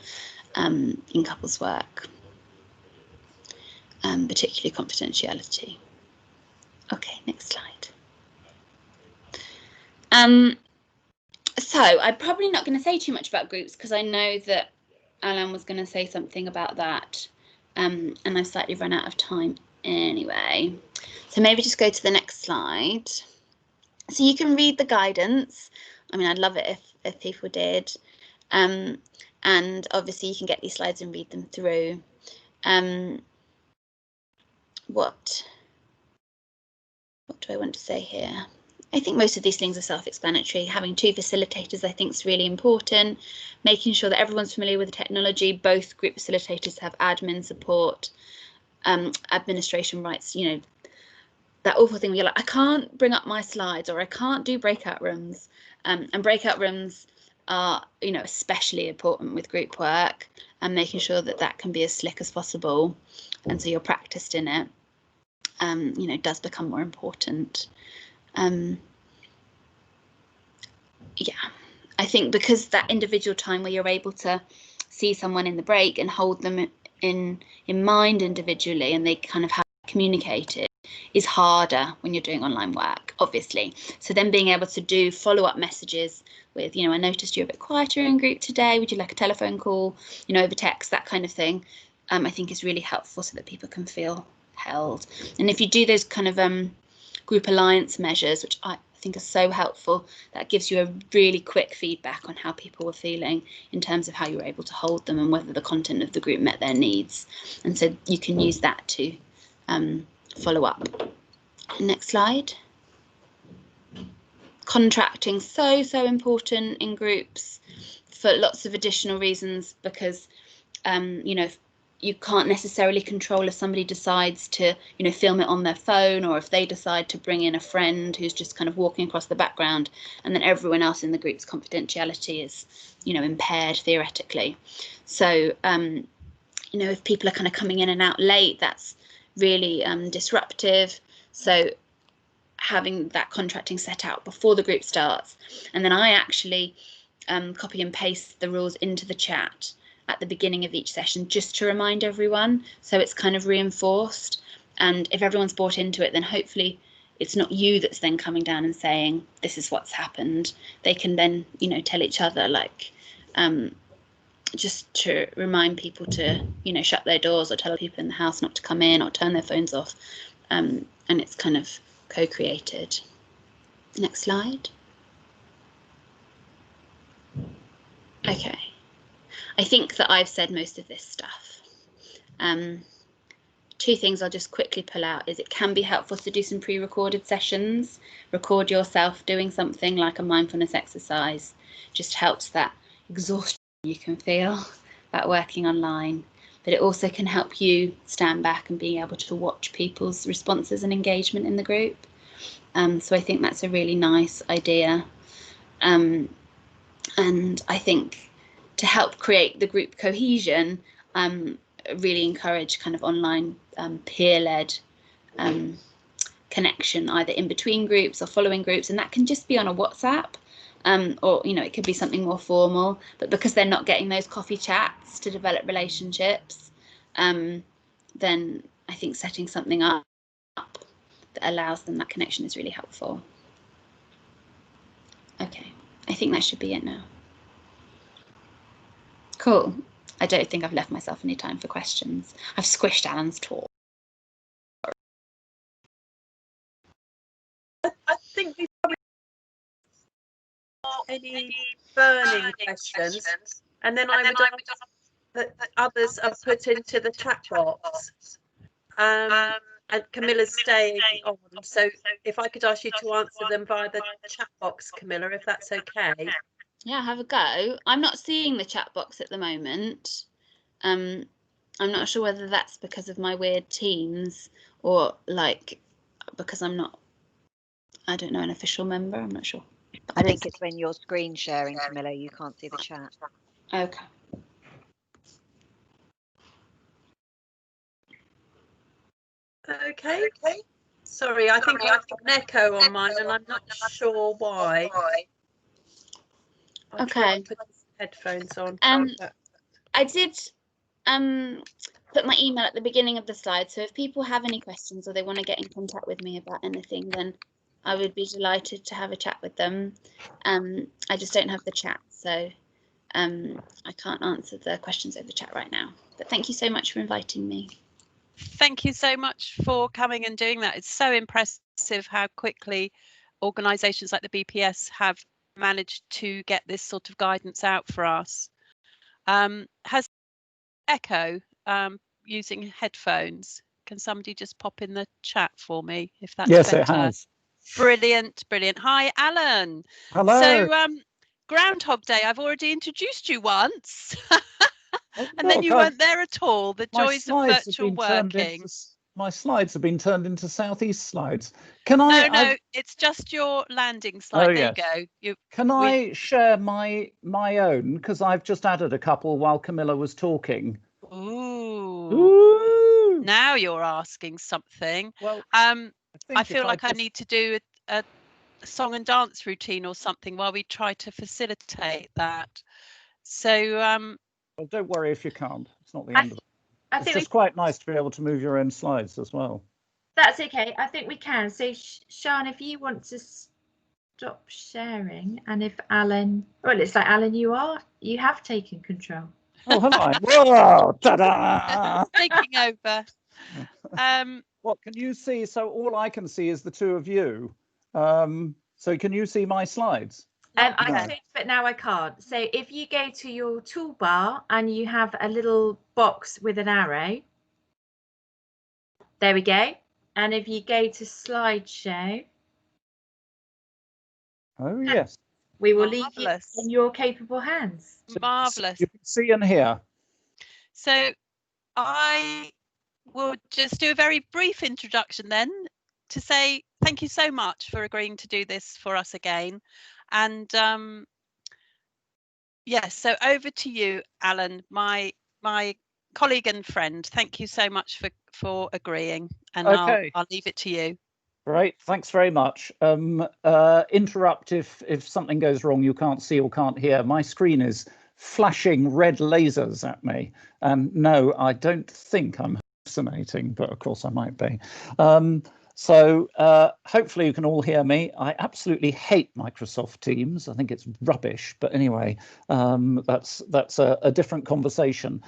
in couples work, particularly confidentiality. Okay, next slide. So I'm probably not going to say too much about groups because I know that Alan was going to say something about that, and I've slightly run out of time anyway. So maybe just go to the next slide. So you can read the guidance. I mean, I'd love it if people did. And obviously you can get these slides and read them through. What do I want to say here? I think most of these things are self-explanatory. Having 2 facilitators, I think, is really important. Making sure that everyone's familiar with the technology. Both group facilitators have admin support, administration rights, that awful thing where you're like, I can't bring up my slides or I can't do breakout rooms. And breakout rooms are, especially important with group work, and making sure that that can be as slick as possible. And so you're practiced in it, does become more important. Yeah, I think because that individual time where you're able to see someone in the break and hold them in mind individually, and they kind of have communicated, is harder when you're doing online work, obviously. So then being able to do follow-up messages with, I noticed you're a bit quieter in group today, would you like a telephone call, over text, that kind of thing, I think is really helpful so that people can feel held. And if you do those kind of group alliance measures, which I think are so helpful, that gives you a really quick feedback on how people were feeling in terms of how you were able to hold them and whether the content of the group met their needs. And so you can use that to follow up. Next slide. Contracting, so important in groups for lots of additional reasons, because you can't necessarily control if somebody decides to film it on their phone, or if they decide to bring in a friend who's just kind of walking across the background, and then everyone else in the group's confidentiality is impaired theoretically. So if people are kind of coming in and out late, that's really disruptive. So having that contracting set out before the group starts, and then I actually copy and paste the rules into the chat at the beginning of each session just to remind everyone, so it's kind of reinforced. And if everyone's bought into it, then hopefully it's not you that's then coming down and saying this is what's happened. They can then tell each other, like just to remind people to shut their doors, or tell people in the house not to come in, or turn their phones off, and it's kind of co-created. Next slide. Okay, I think that I've said most of this stuff. 2 things I'll just quickly pull out is it can be helpful to do some pre-recorded sessions. Record yourself doing something like a mindfulness exercise. Just helps that exhaustion you can feel about working online, but it also can help you stand back and being able to watch people's responses and engagement in the group. So I think that's a really nice idea. And I think to help create the group cohesion, really encourage kind of online peer-led connection, either in between groups or following groups, and that can just be on a WhatsApp. Or it could be something more formal, but because they're not getting those coffee chats to develop relationships, then I think setting something up that allows them that connection is really helpful. Okay, I think that should be it now. Cool. I don't think I've left myself any time for questions. I've squished Alan's talk.
I think we probably have any burning questions, and then I would ask that others are put into the chat box. And Camilla's staying on, so if I could ask you to answer them via the chat box, Camilla, if that's okay.
Yeah, have a go. I'm not seeing the chat box at the moment. I'm not sure whether that's because of my weird Teams or like because I'm not, I don't know, an official member. I'm not sure.
I think it's when you're screen sharing, Camilla, you can't see the chat.
Okay.
Okay. Sorry, I think I've got an echo on mine and I'm not sure why. I'll try and put these headphones on.
I did put my email at the beginning of the slide, so if people have any questions or they want to get in contact with me about anything, then I would be delighted to have a chat with them. I just don't have the chat, so I can't answer the questions over the chat right now. But thank you so much for inviting me.
Thank you so much for coming and doing that. It's so impressive how quickly organisations like the BPS have managed to get this sort of guidance out for us. Has echo using headphones? Can somebody just pop in the chat for me if that's
yes,
better?
it has.
Brilliant. Hi, Alan.
Hello.
So Groundhog Day, I've already introduced you once. And then you weren't there at all. The joys of virtual working.
My slides have been turned into Southeast slides. Can I?
No, it's just your landing slide.
Oh,
there
yes.
you go.
Can I share my own? Because I've just added a couple while Camilla was talking.
Ooh. Now you're asking something.
Well,
I feel like I need to do a song and dance routine or something while we try to facilitate that. So
well, don't worry if you can't. It's not the end of it. It's just quite nice to be able to move your own slides as well.
That's okay. I think we can. So, Sian, if you want to stop sharing, and if Alan, well, it's like Alan, you have taken control.
Oh, have I? Whoa! Ta-da!
Taking over.
What can you see? So all I can see is the two of you. So can you see my slides?
I could, but now I can't. So if you go to your toolbar and you have a little box with an arrow, there we go. And if you go to slideshow,
oh yes,
we will leave you in your capable hands.
Marvelous.
You can see and hear.
So I will just do a very brief introduction then to say thank you so much for agreeing to do this for us again. And yes, so over to you, Alan, my colleague and friend. Thank you so much for agreeing, and
okay.
I'll leave it to you.
Great, thanks very much. Interrupt if something goes wrong, you can't see or can't hear. My screen is flashing red lasers at me. No, I don't think I'm hallucinating, but of course I might be. So hopefully you can all hear me. I absolutely hate Microsoft Teams. I think it's rubbish. But anyway, that's a different conversation.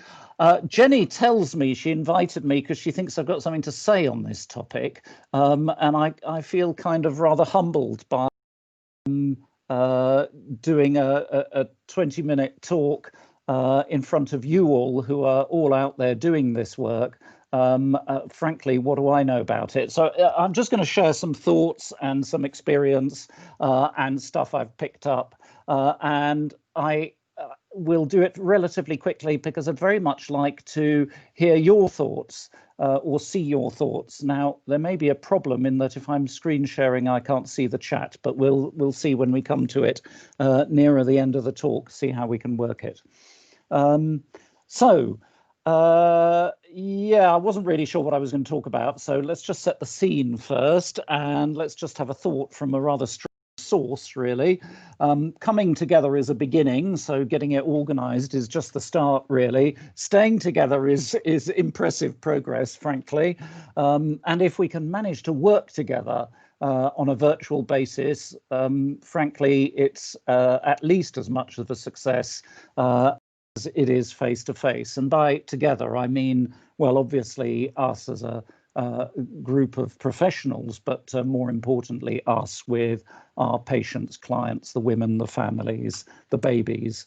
Jenny tells me she invited me because she thinks I've got something to say on this topic. And I feel kind of rather humbled by doing a 20-minute talk in front of you all who are all out there doing this work. Frankly, what do I know about it? So I'm just going to share some thoughts and some experience and stuff I've picked up. And I will do it relatively quickly because I'd very much like to hear your thoughts or see your thoughts. Now, there may be a problem in that if I'm screen sharing, I can't see the chat, but we'll see when we come to it nearer the end of the talk, see how we can work it. Yeah, I wasn't really sure what I was going to talk about, so let's just set the scene first, and let's just have a thought from a rather strong source, really. Coming together is a beginning, so getting it organised is just the start, really. Staying together is impressive progress, frankly. And if we can manage to work together on a virtual basis, frankly, it's at least as much of a success as it is face-to-face. And by together, I mean, well, obviously us as a group of professionals, but more importantly, us with our patients, clients, the women, the families, the babies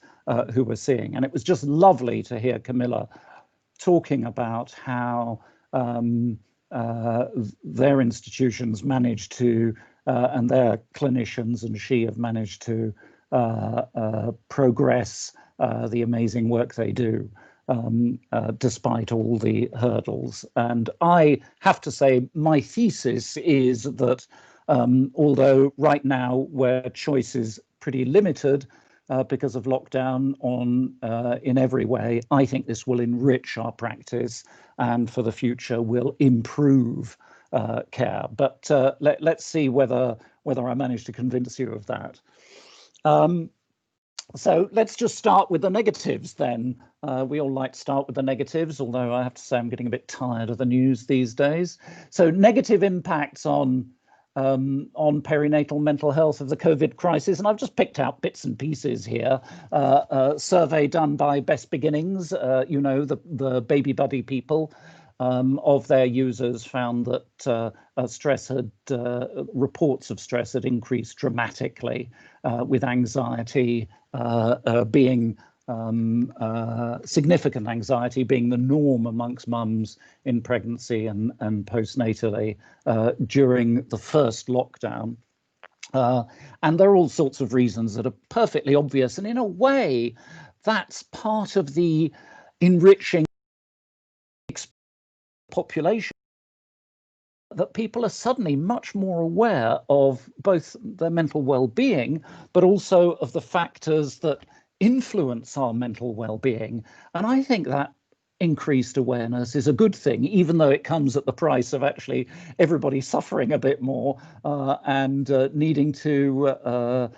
who we're seeing. And it was just lovely to hear Camilla talking about how their institutions managed to, and their clinicians and she have managed to progress the amazing work they do. Despite all the hurdles. And I have to say, my thesis is that although right now where choice is pretty limited because of lockdown in every way, I think this will enrich our practice and for the future will improve care. But let's see whether I manage to convince you of that. So let's just start with the negatives then. We all like to start with the negatives, although I have to say I'm getting a bit tired of the news these days. So negative impacts on perinatal mental health of the COVID crisis, and I've just picked out bits and pieces here. A survey done by Best Beginnings, you know, the baby buddy people, of their users found that reports of stress had increased dramatically, with anxiety being significant anxiety being the norm amongst mums in pregnancy and postnatally during the first lockdown. And there are all sorts of reasons that are perfectly obvious. And in a way, that's part of the enriching population, that people are suddenly much more aware of both their mental well-being, but also of the factors that influence our mental well-being. And I think that increased awareness is a good thing, even though it comes at the price of actually everybody suffering a bit more and needing to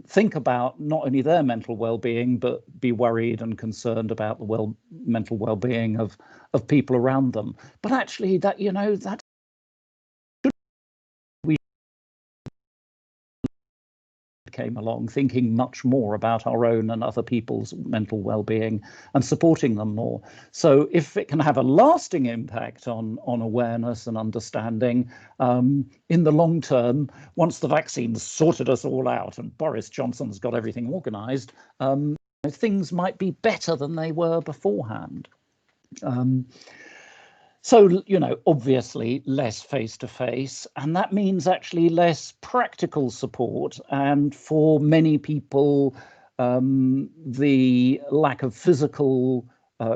think about not only their mental well-being, but be worried and concerned about the mental well-being of people around them. But actually, that, you know, that came along, thinking much more about our own and other people's mental well-being and supporting them more. So if it can have a lasting impact on awareness and understanding in the long term, once the vaccine's sorted us all out and Boris Johnson's got everything organised, things might be better than they were beforehand. So, you know, obviously less face-to-face, and that means actually less practical support. And for many people, the lack of physical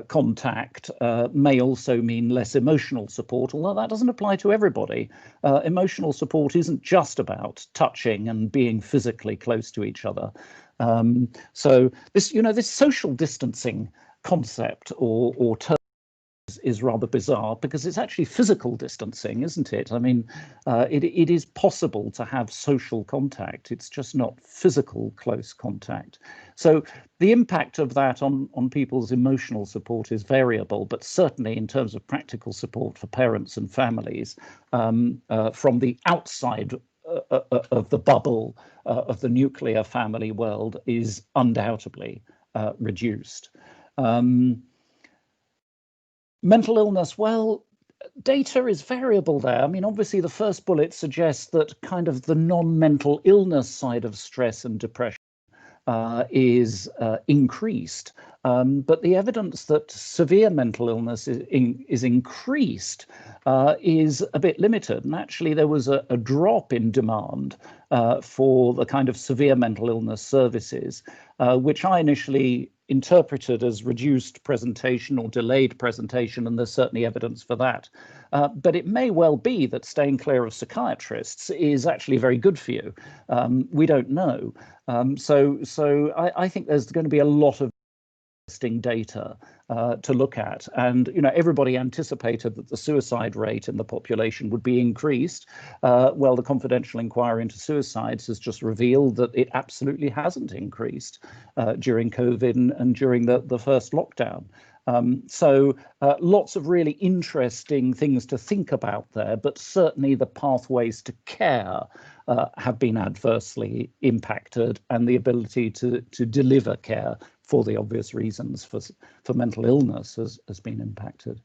contact may also mean less emotional support, although that doesn't apply to everybody. Emotional support isn't just about touching and being physically close to each other. So this, you know, this social distancing concept or term is rather bizarre, because it's actually physical distancing, isn't it? I mean, it is possible to have social contact. It's just not physical close contact. So the impact of that on people's emotional support is variable, but certainly in terms of practical support for parents and families from the outside of the bubble of the nuclear family world is undoubtedly reduced. Mental illness, well, data is variable there. I mean, obviously the first bullet suggests that kind of the non-mental illness side of stress and depression is increased, but the evidence that severe mental illness is increased is a bit limited. And actually there was a drop in demand for the kind of severe mental illness services, which I initially interpreted as reduced presentation or delayed presentation, and there's certainly evidence for that. But it may well be that staying clear of psychiatrists is actually very good for you. We don't know. So I think there's going to be a lot of data to look at. And, you know, everybody anticipated that the suicide rate in the population would be increased. Well, the confidential inquiry into suicides has just revealed that it absolutely hasn't increased during COVID and during the first lockdown. So lots of really interesting things to think about there, but certainly the pathways to care have been adversely impacted, and the ability to deliver care for the obvious reasons for mental illness has been impacted.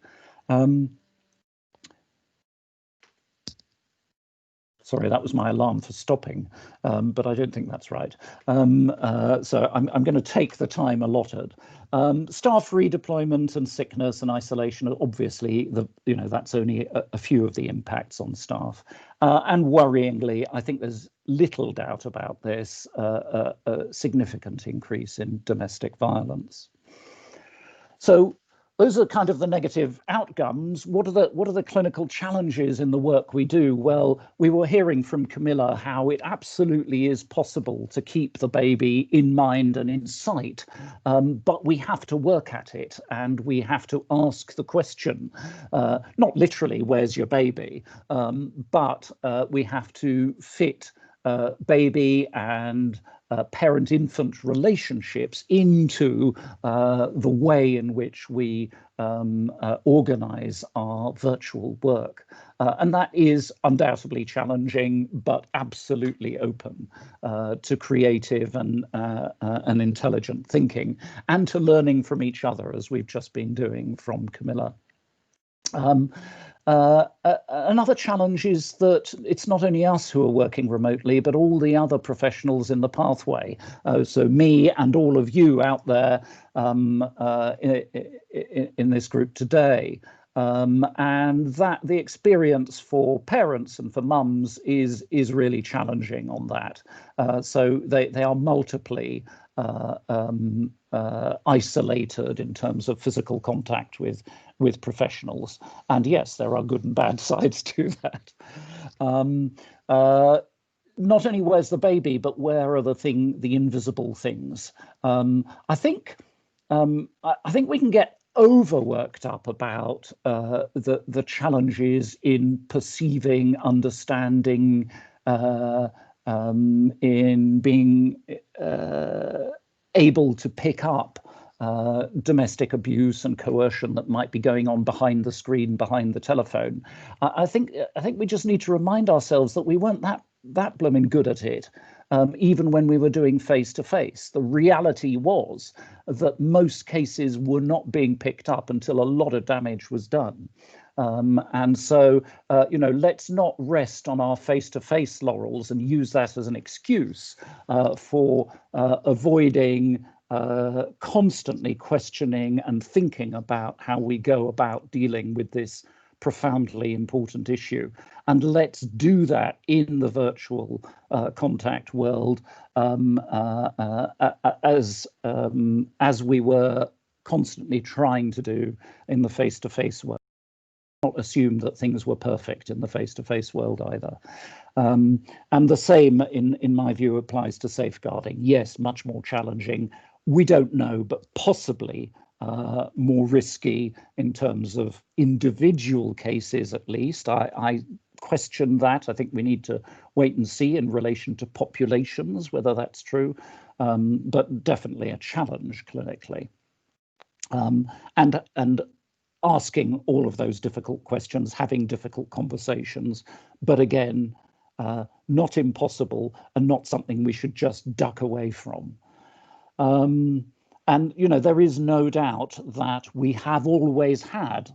Sorry, that was my alarm for stopping, but I don't think that's right. So I'm going to take the time allotted. Staff redeployment and sickness and isolation are obviously that's only a few of the impacts on staff. And worryingly, I think there's little doubt about this, a significant increase in domestic violence. So those are kind of the negative outcomes. What are the clinical challenges in the work we do? Well, we were hearing from Camilla how it absolutely is possible to keep the baby in mind and in sight, but we have to work at it, and we have to ask the question, not literally, where's your baby, but we have to fit baby and parent-infant relationships into the way in which we organize our virtual work. And that is undoubtedly challenging, but absolutely open to creative and intelligent thinking, and to learning from each other, as we've just been doing from Camilla. Another challenge is that it's not only us who are working remotely, but all the other professionals in the pathway. So me and all of you out there in this group today. And that the experience for parents and for mums is really challenging on that. So they are multiply isolated in terms of physical contact with professionals. And yes, there are good and bad sides to that. Not only where's the baby, but where are the invisible things? I think we can get overworked up about the challenges in perceiving, understanding, in being able to pick up domestic abuse and coercion that might be going on behind the screen, behind the telephone. I think we just need to remind ourselves that we weren't that blooming good at it, even when we were doing face-to-face. The reality was that most cases were not being picked up until a lot of damage was done. And so, let's not rest on our face-to-face laurels and use that as an excuse for avoiding constantly questioning and thinking about how we go about dealing with this profoundly important issue. And let's do that in the virtual contact world as we were constantly trying to do in the face-to-face world. Not assume that things were perfect in the face-to-face world either. And the same, in my view, applies to safeguarding. Yes, much more challenging. We don't know, but possibly more risky in terms of individual cases, at least. I question that. I think we need to wait and see in relation to populations, whether that's true, but definitely a challenge clinically. And asking all of those difficult questions, having difficult conversations, but again, not impossible and not something we should just duck away from. And, there is no doubt that we have always had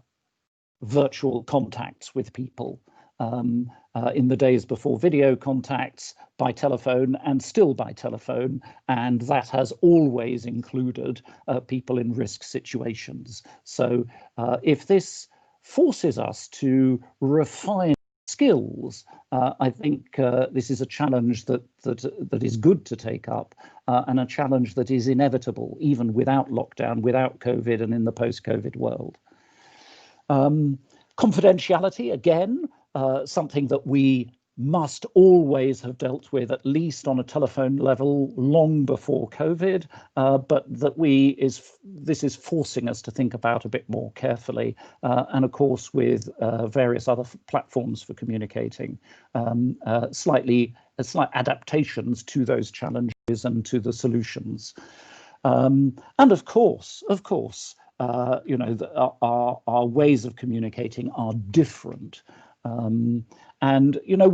virtual contacts with people in the days before video contacts, by telephone and still by telephone. And that has always included people in risk situations. So if this forces us to refine skills, I think this is a challenge that is good to take up, and a challenge that is inevitable, even without lockdown, without COVID, and in the post-COVID world. Confidentiality, again, something that we must always have dealt with, at least on a telephone level, long before COVID, but that this is forcing us to think about a bit more carefully, and of course with various other platforms for communicating, slight adaptations to those challenges and to the solutions. And of course, you know, our ways of communicating are different. And, you know,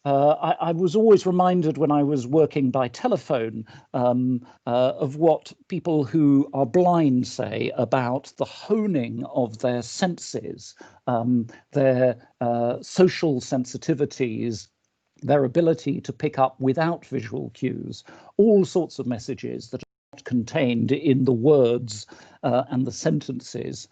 I was always reminded when I was working by telephone of what people who are blind say about the honing of their senses, their social sensitivities, their ability to pick up without visual cues, all sorts of messages that are not contained in the words and the sentences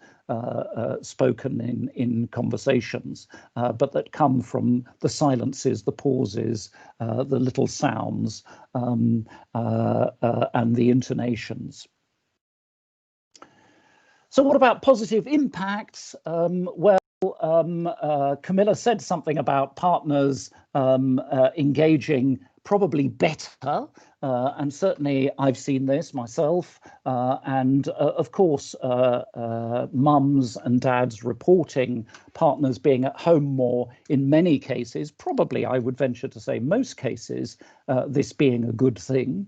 spoken in conversations, but that come from the silences, the pauses, the little sounds, and the intonations. So what about positive impacts? Well, Camilla said something about partners engaging probably better, and certainly I've seen this myself, and of course mums and dads reporting partners being at home more in many cases, probably I would venture to say most cases, this being a good thing.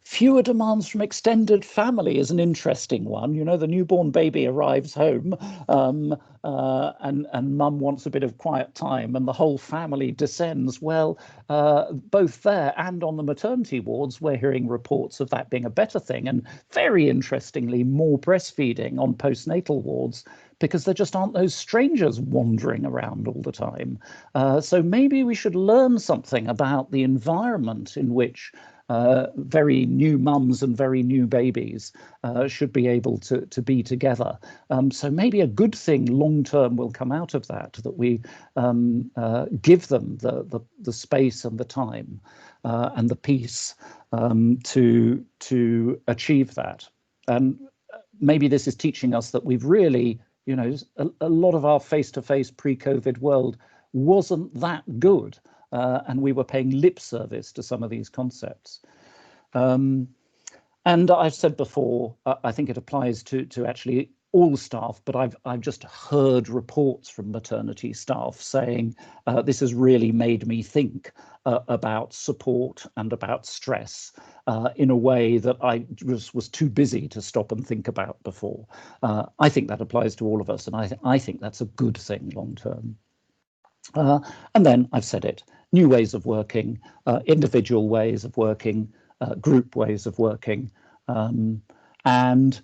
Fewer demands from extended family is an interesting one. You know, the newborn baby arrives home and mum wants a bit of quiet time and the whole family descends. Well, both there and on the maternity wards, we're hearing reports of that being a better thing. And very interestingly, more breastfeeding on postnatal wards, because there just aren't those strangers wandering around all the time. So maybe we should learn something about the environment in which very new mums and very new babies should be able to be together. So maybe a good thing long term will come out of that, that we give them the space and the time and the peace to achieve that. And maybe this is teaching us that we've really, you know, a lot of our face-to-face pre-COVID world wasn't that good. And we were paying lip service to some of these concepts. And I've said before, I think it applies to actually all staff, but I've just heard reports from maternity staff saying this has really made me think about support and about stress in a way that I was too busy to stop and think about before. I think that applies to all of us, and I think that's a good thing long term. And then I've said it, new ways of working, individual ways of working, group ways of working. And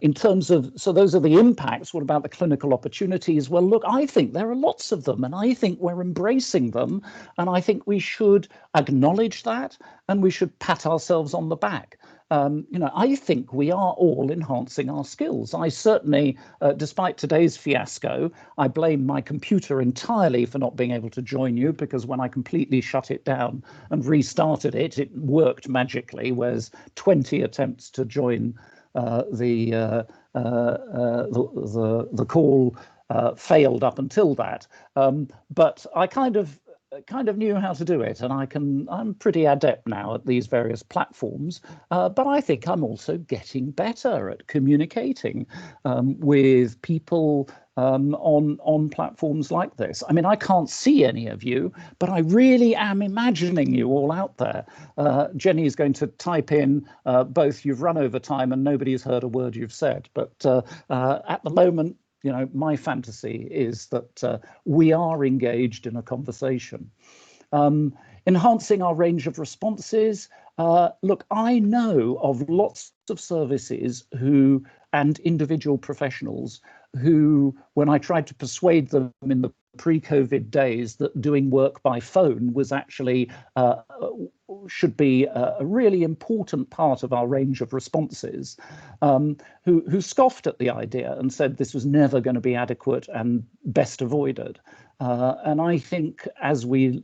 in terms of, so those are the impacts. What about the clinical opportunities? Well, look, I think there are lots of them, and I think we're embracing them. And I think we should acknowledge that, and we should pat ourselves on the back. You know, I think we are all enhancing our skills. I certainly, despite today's fiasco, I blame my computer entirely for not being able to join you, because when I completely shut it down and restarted it, it worked magically, whereas 20 attempts to join the call failed up until that. But I kind of knew how to do it, and I'm pretty adept now at these various platforms, but I think I'm also getting better at communicating with people on platforms like this. I mean, I can't see any of you, but I really am imagining you all out there. Jenny is going to type in both you've run over time and nobody's heard a word you've said, but at the moment, you know, my fantasy is that we are engaged in a conversation. Enhancing our range of responses. Look, I know of lots of services and individual professionals who, when I tried to persuade them in the pre-COVID days that doing work by phone was actually should be a really important part of our range of responses, who scoffed at the idea and said this was never going to be adequate and best avoided. And I think as we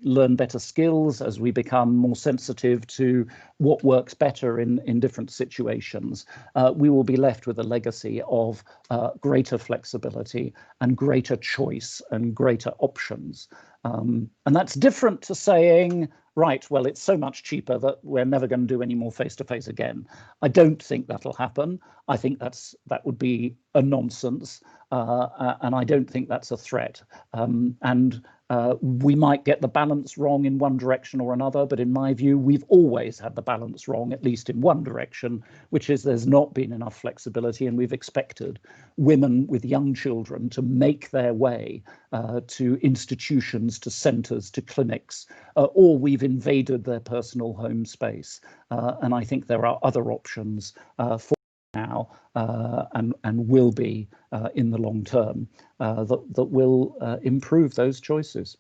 learn better skills, as we become more sensitive to what works better in different situations, we will be left with a legacy of greater flexibility and greater choice and greater options. And that's different to saying, right, well, it's so much cheaper that we're never going to do any more face-to-face again. I don't think that'll happen. I think that would be a nonsense, and I don't think that's a threat. We might get the balance wrong in one direction or another, but in my view, we've always had the balance wrong, at least in one direction, which is there's not been enough flexibility, and we've expected women with young children to make their way to institutions, to centres, to clinics, or we've invaded their personal home space. And I think there are other options for now and will be in the long term that will improve those choices.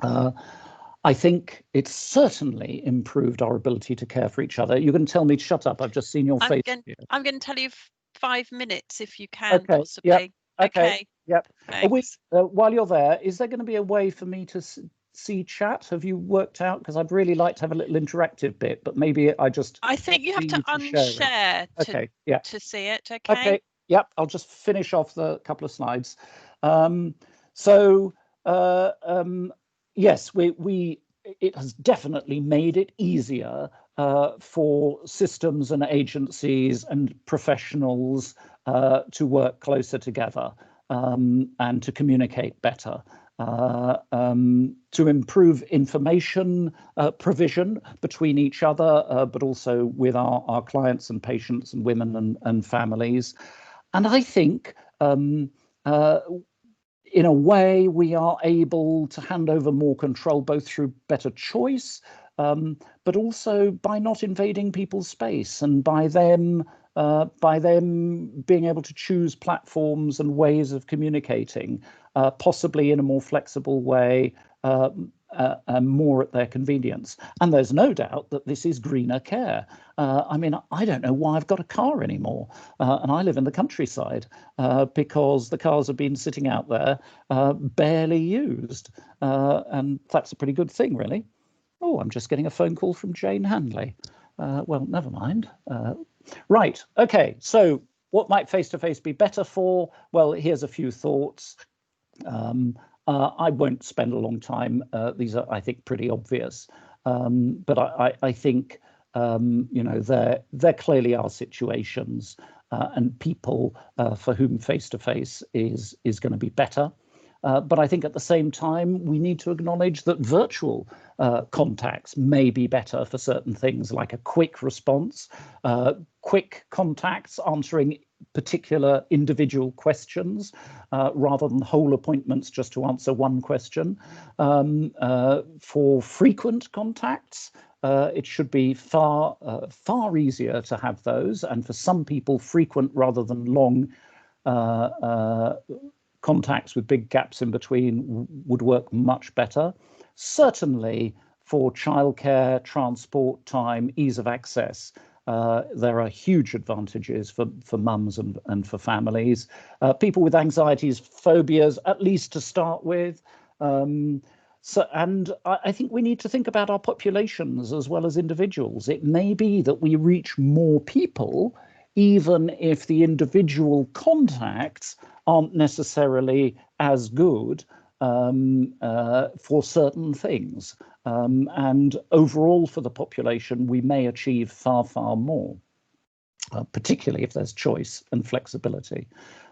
I think it's certainly improved our ability to care for each other. You're going to tell me to shut up. I've just seen your face.
I'm going to tell you 5 minutes if you can,
okay,
possibly.
Yep.
Okay.
Yep.
Thanks.
While you're there, is there going to be a way for me to see chat? Have you worked out? Because I'd really like to have a little interactive bit, but maybe I
think you have to unshare to see it. Okay.
Yep. I'll just finish off the couple of slides. Yes, it has definitely made it easier for systems and agencies and professionals to work closer together and to communicate better. To improve information provision between each other, but also with our clients and patients and women and families. And I think in a way we are able to hand over more control, both through better choice, but also by not invading people's space and by them being able to choose platforms and ways of communicating, possibly in a more flexible way, more at their convenience. And there's no doubt that this is greener care. I mean, I don't know why I've got a car anymore, and I live in the countryside because the cars have been sitting out there barely used, and that's a pretty good thing, really. Oh, I'm just getting a phone call from Jane Handley. Well, never mind. Right, okay, so what might face-to-face be better for? Well, here's a few thoughts. I won't spend a long time. These are, I think, pretty obvious. But I think, there clearly are situations and people for whom face-to-face is going to be better. But I think at the same time, we need to acknowledge that virtual contacts may be better for certain things, like a quick response, quick contacts answering particular individual questions rather than whole appointments just to answer one question. For frequent contacts, it should be far easier to have those, and for some people, frequent rather than long contacts with big gaps in between would work much better. Certainly for childcare, transport time, ease of access, there are huge advantages for mums and for families. People with anxieties, phobias, at least to start with. And I think we need to think about our populations as well as individuals. It may be that we reach more people, even if the individual contacts aren't necessarily as good for certain things. And overall for the population, we may achieve far, far more, particularly if there's choice and flexibility.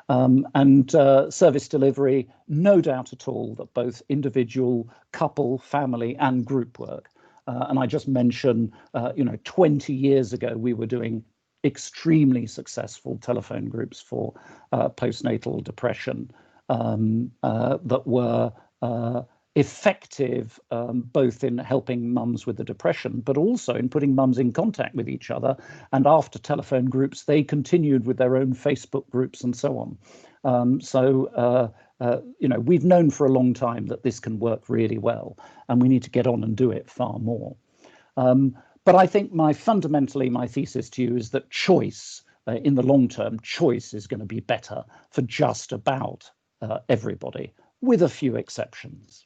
And service delivery, no doubt at all that both individual, couple, family and group work. And I just mentioned, 20 years ago, we were doing extremely successful telephone groups for postnatal depression that were effective both in helping mums with the depression, but also in putting mums in contact with each other. And after telephone groups, they continued with their own Facebook groups and so on. We've known for a long time that this can work really well, and we need to get on and do it far more. But I think fundamentally my thesis to you is that choice, in the long term, choice is going to be better for just about everybody, with a few exceptions.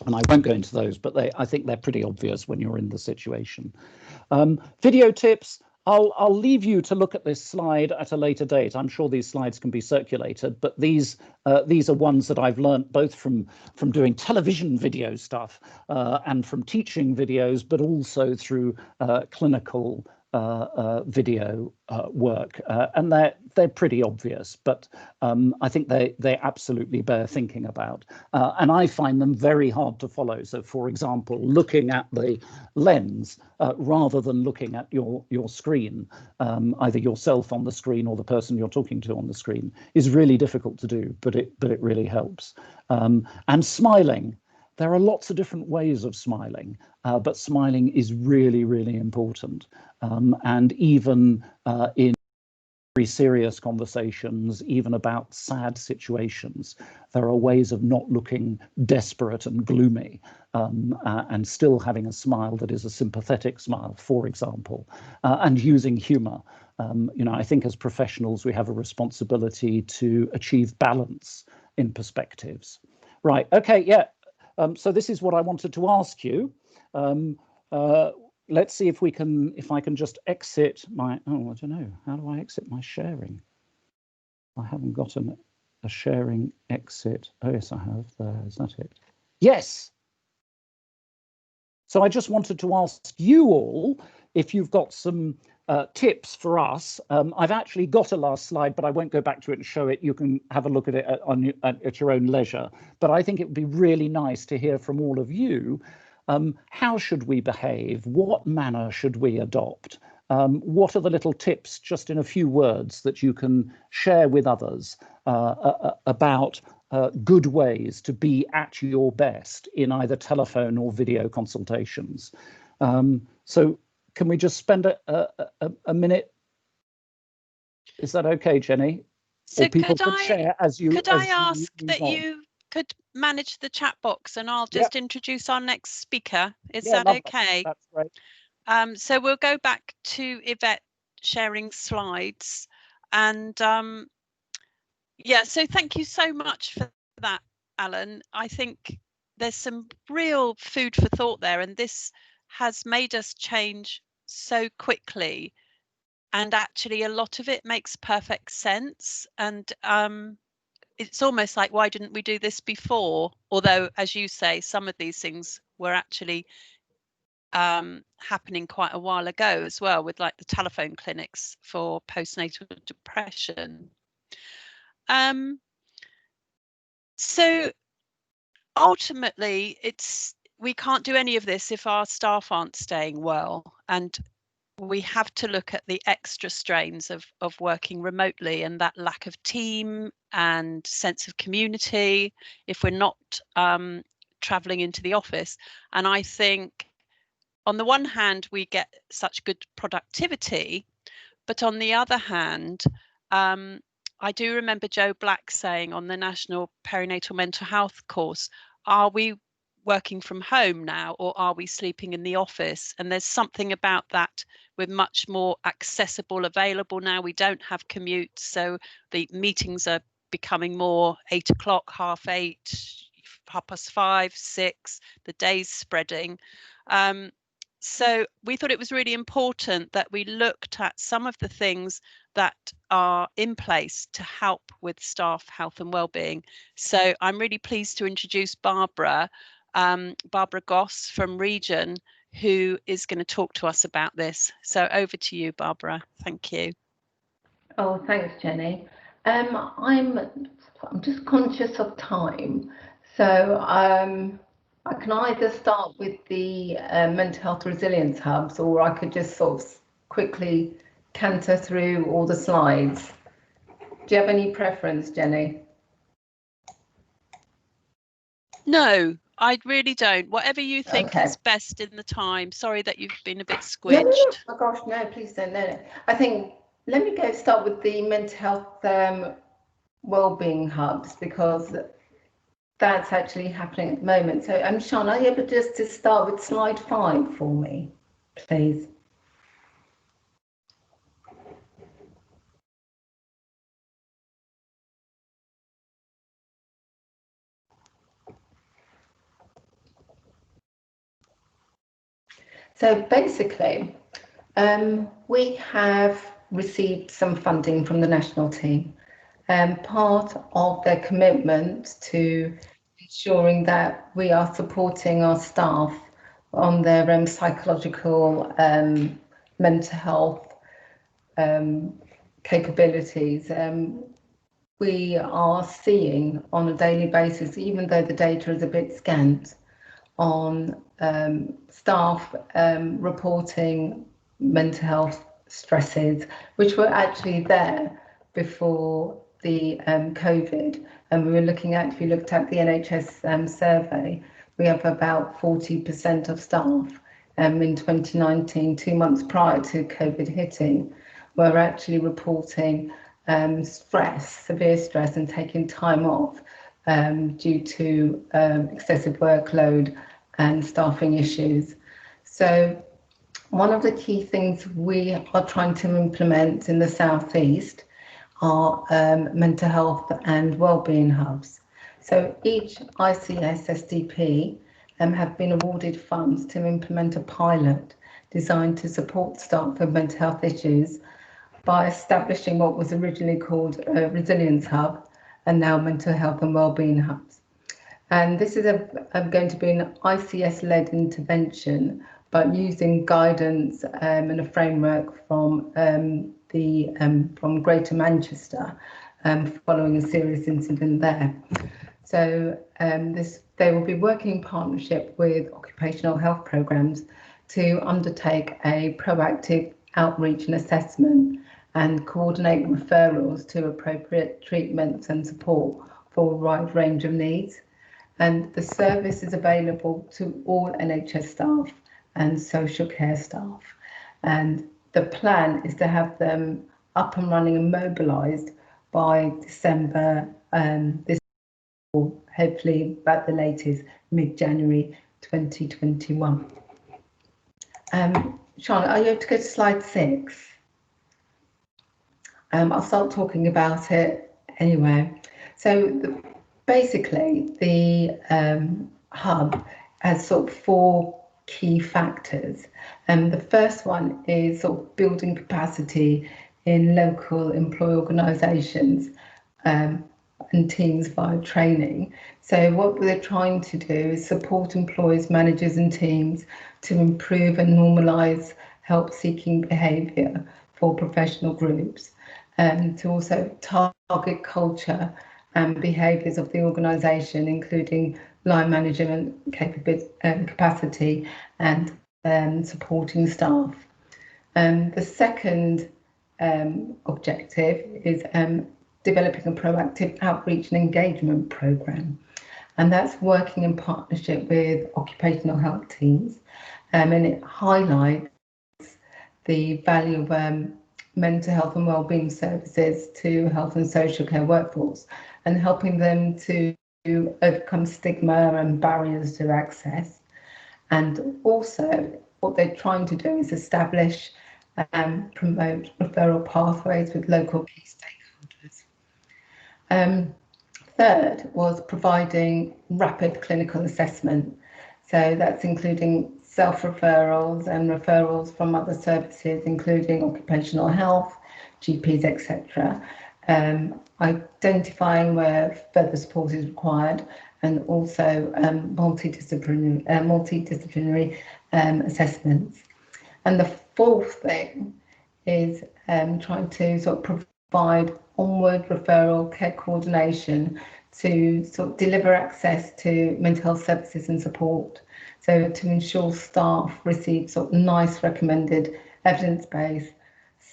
And I won't go into those, but I think they're pretty obvious when you're in the situation. Video tips. I'll leave you to look at this slide at a later date. I'm sure these slides can be circulated, but these are ones that I've learnt both from doing television video stuff and from teaching videos, but also through clinical video work, and they're pretty obvious, but I think they absolutely bear thinking about, and I find them very hard to follow. So, for example, looking at the lens rather than looking at your screen, either yourself on the screen or the person you're talking to on the screen, is really difficult to do, but it really helps. And smiling. There are lots of different ways of smiling, but smiling is really, really important. And even in very serious conversations, even about sad situations, there are ways of not looking desperate and gloomy and still having a smile that is a sympathetic smile, for example, and using humor. I think as professionals, we have a responsibility to achieve balance in perspectives. Right, okay, yeah. So this is what I wanted to ask you. Let's see if I can just exit my, I don't know, how do I exit my sharing? I haven't got a sharing exit. Oh yes, I have. There, is that it? Yes. So I just wanted to ask you all if you've got some tips for us. I've actually got a last slide, but I won't go back to it and show it. You can have a look at it at your own leisure. But I think it would be really nice to hear from all of you. How should we behave? What manner should we adopt? What are the little tips, just in a few words, that you can share with others about good ways to be at your best in either telephone or video consultations? So can we just spend a minute? Is that okay, Jenny?
So
or people could share as you.
Could I ask that you could manage the chat box, and I'll just introduce our next speaker. Is that okay?
That's great.
So we'll go back to Yvette sharing slides, and so thank you so much for that, Alan. I think there's some real food for thought there, and this has made us change so quickly, and actually a lot of it makes perfect sense, and it's almost like, why didn't we do this before? Although, as you say, some of these things were actually happening quite a while ago as well, with like the telephone clinics for postnatal depression. So ultimately, we can't do any of this if our staff aren't staying well, and we have to look at the extra strains of working remotely, and that lack of team and sense of community if we're not traveling into the office. And I think on the one hand, we get such good productivity, but on the other hand, I do remember Joe Black saying on the National Perinatal Mental Health course, are we working from home now, or are we sleeping in the office? And there's something about that. We're much more accessible, available now. We don't have commutes, so the meetings are becoming more 8 o'clock, 8:30, 5:30, 6. The day's spreading. So we thought it was really important that we looked at some of the things that are in place to help with staff health and wellbeing. So I'm really pleased to introduce Barbara Goss from Region, who is going to talk to us about this. So over to you, Barbara. Thank you.
Oh, thanks, Jenny. I'm just conscious of time, so I can either start with the mental health resilience hubs, or I could just sort of quickly canter through all the slides. Do you have any preference, Jenny?
No, I really don't. Whatever you think is best in the time. Sorry that you've been a bit squidged.
No. Oh gosh, no, please don't. No. I think let me start with the mental health wellbeing hubs, because that's actually happening at the moment. So Sean, are you able just to start with slide 5 for me, please? So basically, we have received some funding from the national team. Part of their commitment to ensuring that we are supporting our staff on their psychological, mental health capabilities. We are seeing on a daily basis, even though the data is a bit scant, on staff reporting mental health stresses, which were actually there before the COVID. And we were looking at, if you looked at the NHS survey, we have about 40% of staff in 2019, 2 months prior to COVID hitting, were actually reporting stress, severe stress, and taking time off due to excessive workload and staffing issues. So one of the key things we are trying to implement in the South East are mental health and wellbeing hubs. So each ICS SDP have been awarded funds to implement a pilot designed to support staff with mental health issues by establishing what was originally called a resilience hub and now mental health and wellbeing hubs. And this is going to be an ICS-led intervention, but using guidance and a framework from Greater Manchester, following a serious incident there. So they will be working in partnership with occupational health programs to undertake a proactive outreach and assessment and coordinate referrals to appropriate treatments and support for a wide range of needs. And the service is available to all NHS staff and social care staff. And the plan is to have them up and running and mobilised by December this year, hopefully at the latest mid-January 2021. Sean, are you able to go to slide 6? I'll start talking about it anyway. So basically, the hub has sort of 4 key factors. The first one is sort of building capacity in local employee organisations and teams via training. So what we're trying to do is support employees, managers and teams to improve and normalise help-seeking behaviour for professional groups, and to also target culture and behaviours of the organisation, including line management capacity and supporting staff. The second objective is developing a proactive outreach and engagement programme, and that's working in partnership with occupational health teams, and it highlights the value of mental health and wellbeing services to health and social care workforce, and helping them to overcome stigma and barriers to access. And also what they're trying to do is establish and promote referral pathways with local key stakeholders. Third was providing rapid clinical assessment. So that's including self-referrals and referrals from other services, including occupational health, GPs, etc. Identifying where further support is required, and also multidisciplinary assessments. And the fourth thing is trying to sort of provide onward referral care coordination to sort of deliver access to mental health services and support. So to ensure staff receive sort of nice recommended evidence-based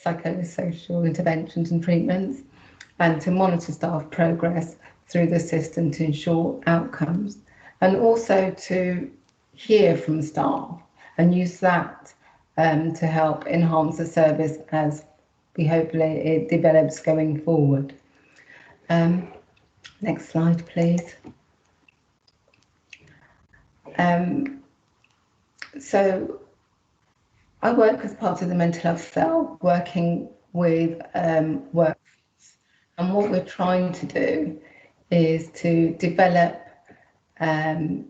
psychosocial interventions and treatments, and to monitor staff progress through the system to ensure outcomes, and also to hear from staff and use that to help enhance the service as we hopefully it develops going forward. Next slide, please. So I work as part of the mental health cell, working with workforce, and what we're trying to do is to develop a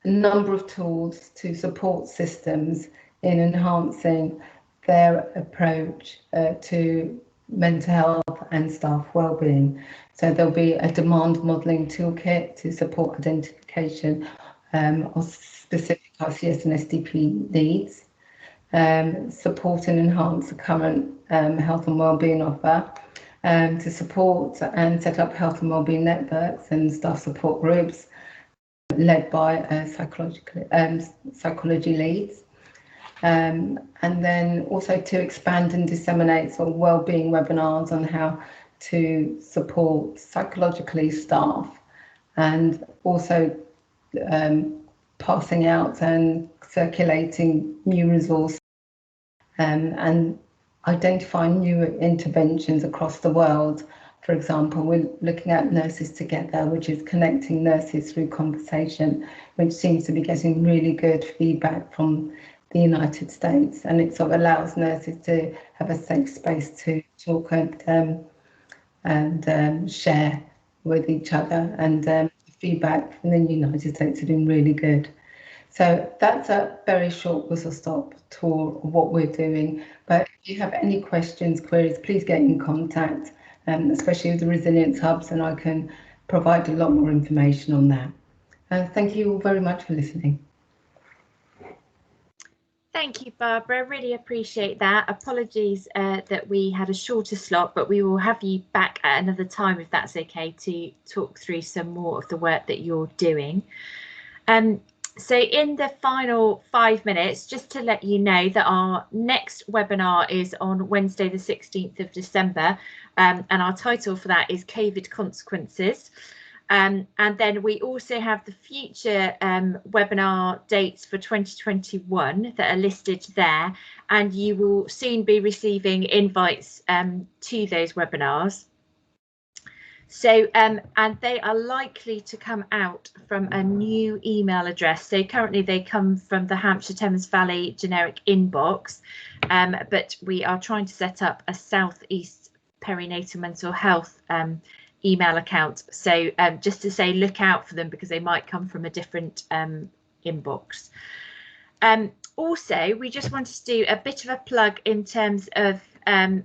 number of tools to support systems in enhancing their approach to mental health and staff wellbeing. So there'll be a demand modelling toolkit to support identification of specific ICS and SDP needs, support and enhance the current health and wellbeing offer, to support and set up health and wellbeing networks and staff support groups led by psychology leads, and then also to expand and disseminate sort of wellbeing webinars on how to support psychologically staff, and also passing out and circulating new resources and identifying new interventions across the world. For example, we're looking at Nurses Together, which is connecting nurses through conversation, which seems to be getting really good feedback from the United States, and it sort of allows nurses to have a safe space to talk and share with each other, and feedback from the United States has been really good. So that's a very short whistle-stop tour of what we're doing. But if you have any questions, queries, please get in contact, especially with the Resilience Hubs, and I can provide a lot more information on that. Thank you all very much for listening.
Thank you, Barbara. Really appreciate that. Apologies that we had a shorter slot, but we will have you back at another time if that's okay, to talk through some more of the work that you're doing. So in the final 5 minutes, just to let you know that our next webinar is on Wednesday, the 16th of December, and our title for that is COVID Consequences. And then we also have the future webinar dates for 2021 that are listed there, and you will soon be receiving invites to those webinars. So and they are likely to come out from a new email address. So currently they come from the Hampshire Thames Valley generic inbox, but we are trying to set up a Southeast Perinatal Mental Health email account. So just to say, look out for them because they might come from a different inbox. Also, we just wanted to do a bit of a plug in terms of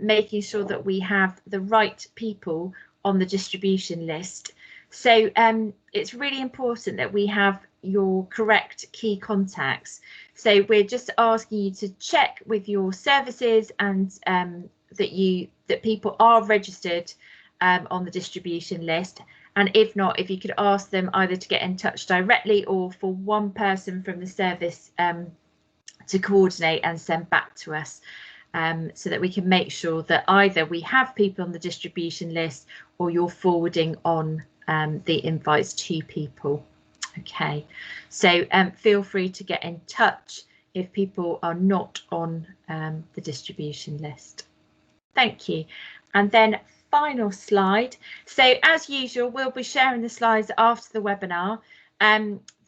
making sure that we have the right people on the distribution list. So it's really important that we have your correct key contacts. So we're just asking you to check with your services and that people are registered on the distribution list, and if not, if you could ask them either to get in touch directly or for one person from the service to coordinate and send back to us, so that we can make sure that either we have people on the distribution list or you're forwarding on the invites to people. Okay, so feel free to get in touch if people are not on the distribution list. Thank you. And then final slide. So as usual, we'll be sharing the slides after the webinar.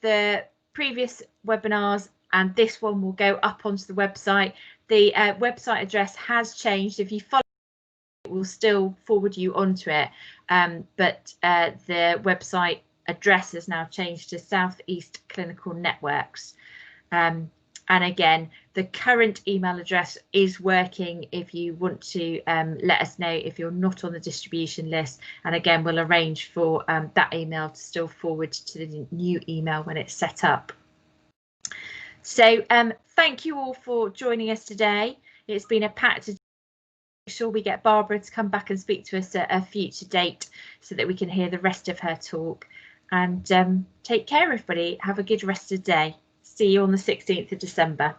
The previous webinars and this one will go up onto the website. The website address has changed. If you follow it, will still forward you onto it, but the website address has now changed to Southeast Clinical Networks. And again, the current email address is working if you want to let us know if you're not on the distribution list. And again, we'll arrange for that email to still forward to the new email when it's set up. So thank you all for joining us today. It's been a packed day. Make sure we get Barbara to come back and speak to us at a future date so that we can hear the rest of her talk. And take care, everybody. Have a good rest of the day. See you on the 16th of December.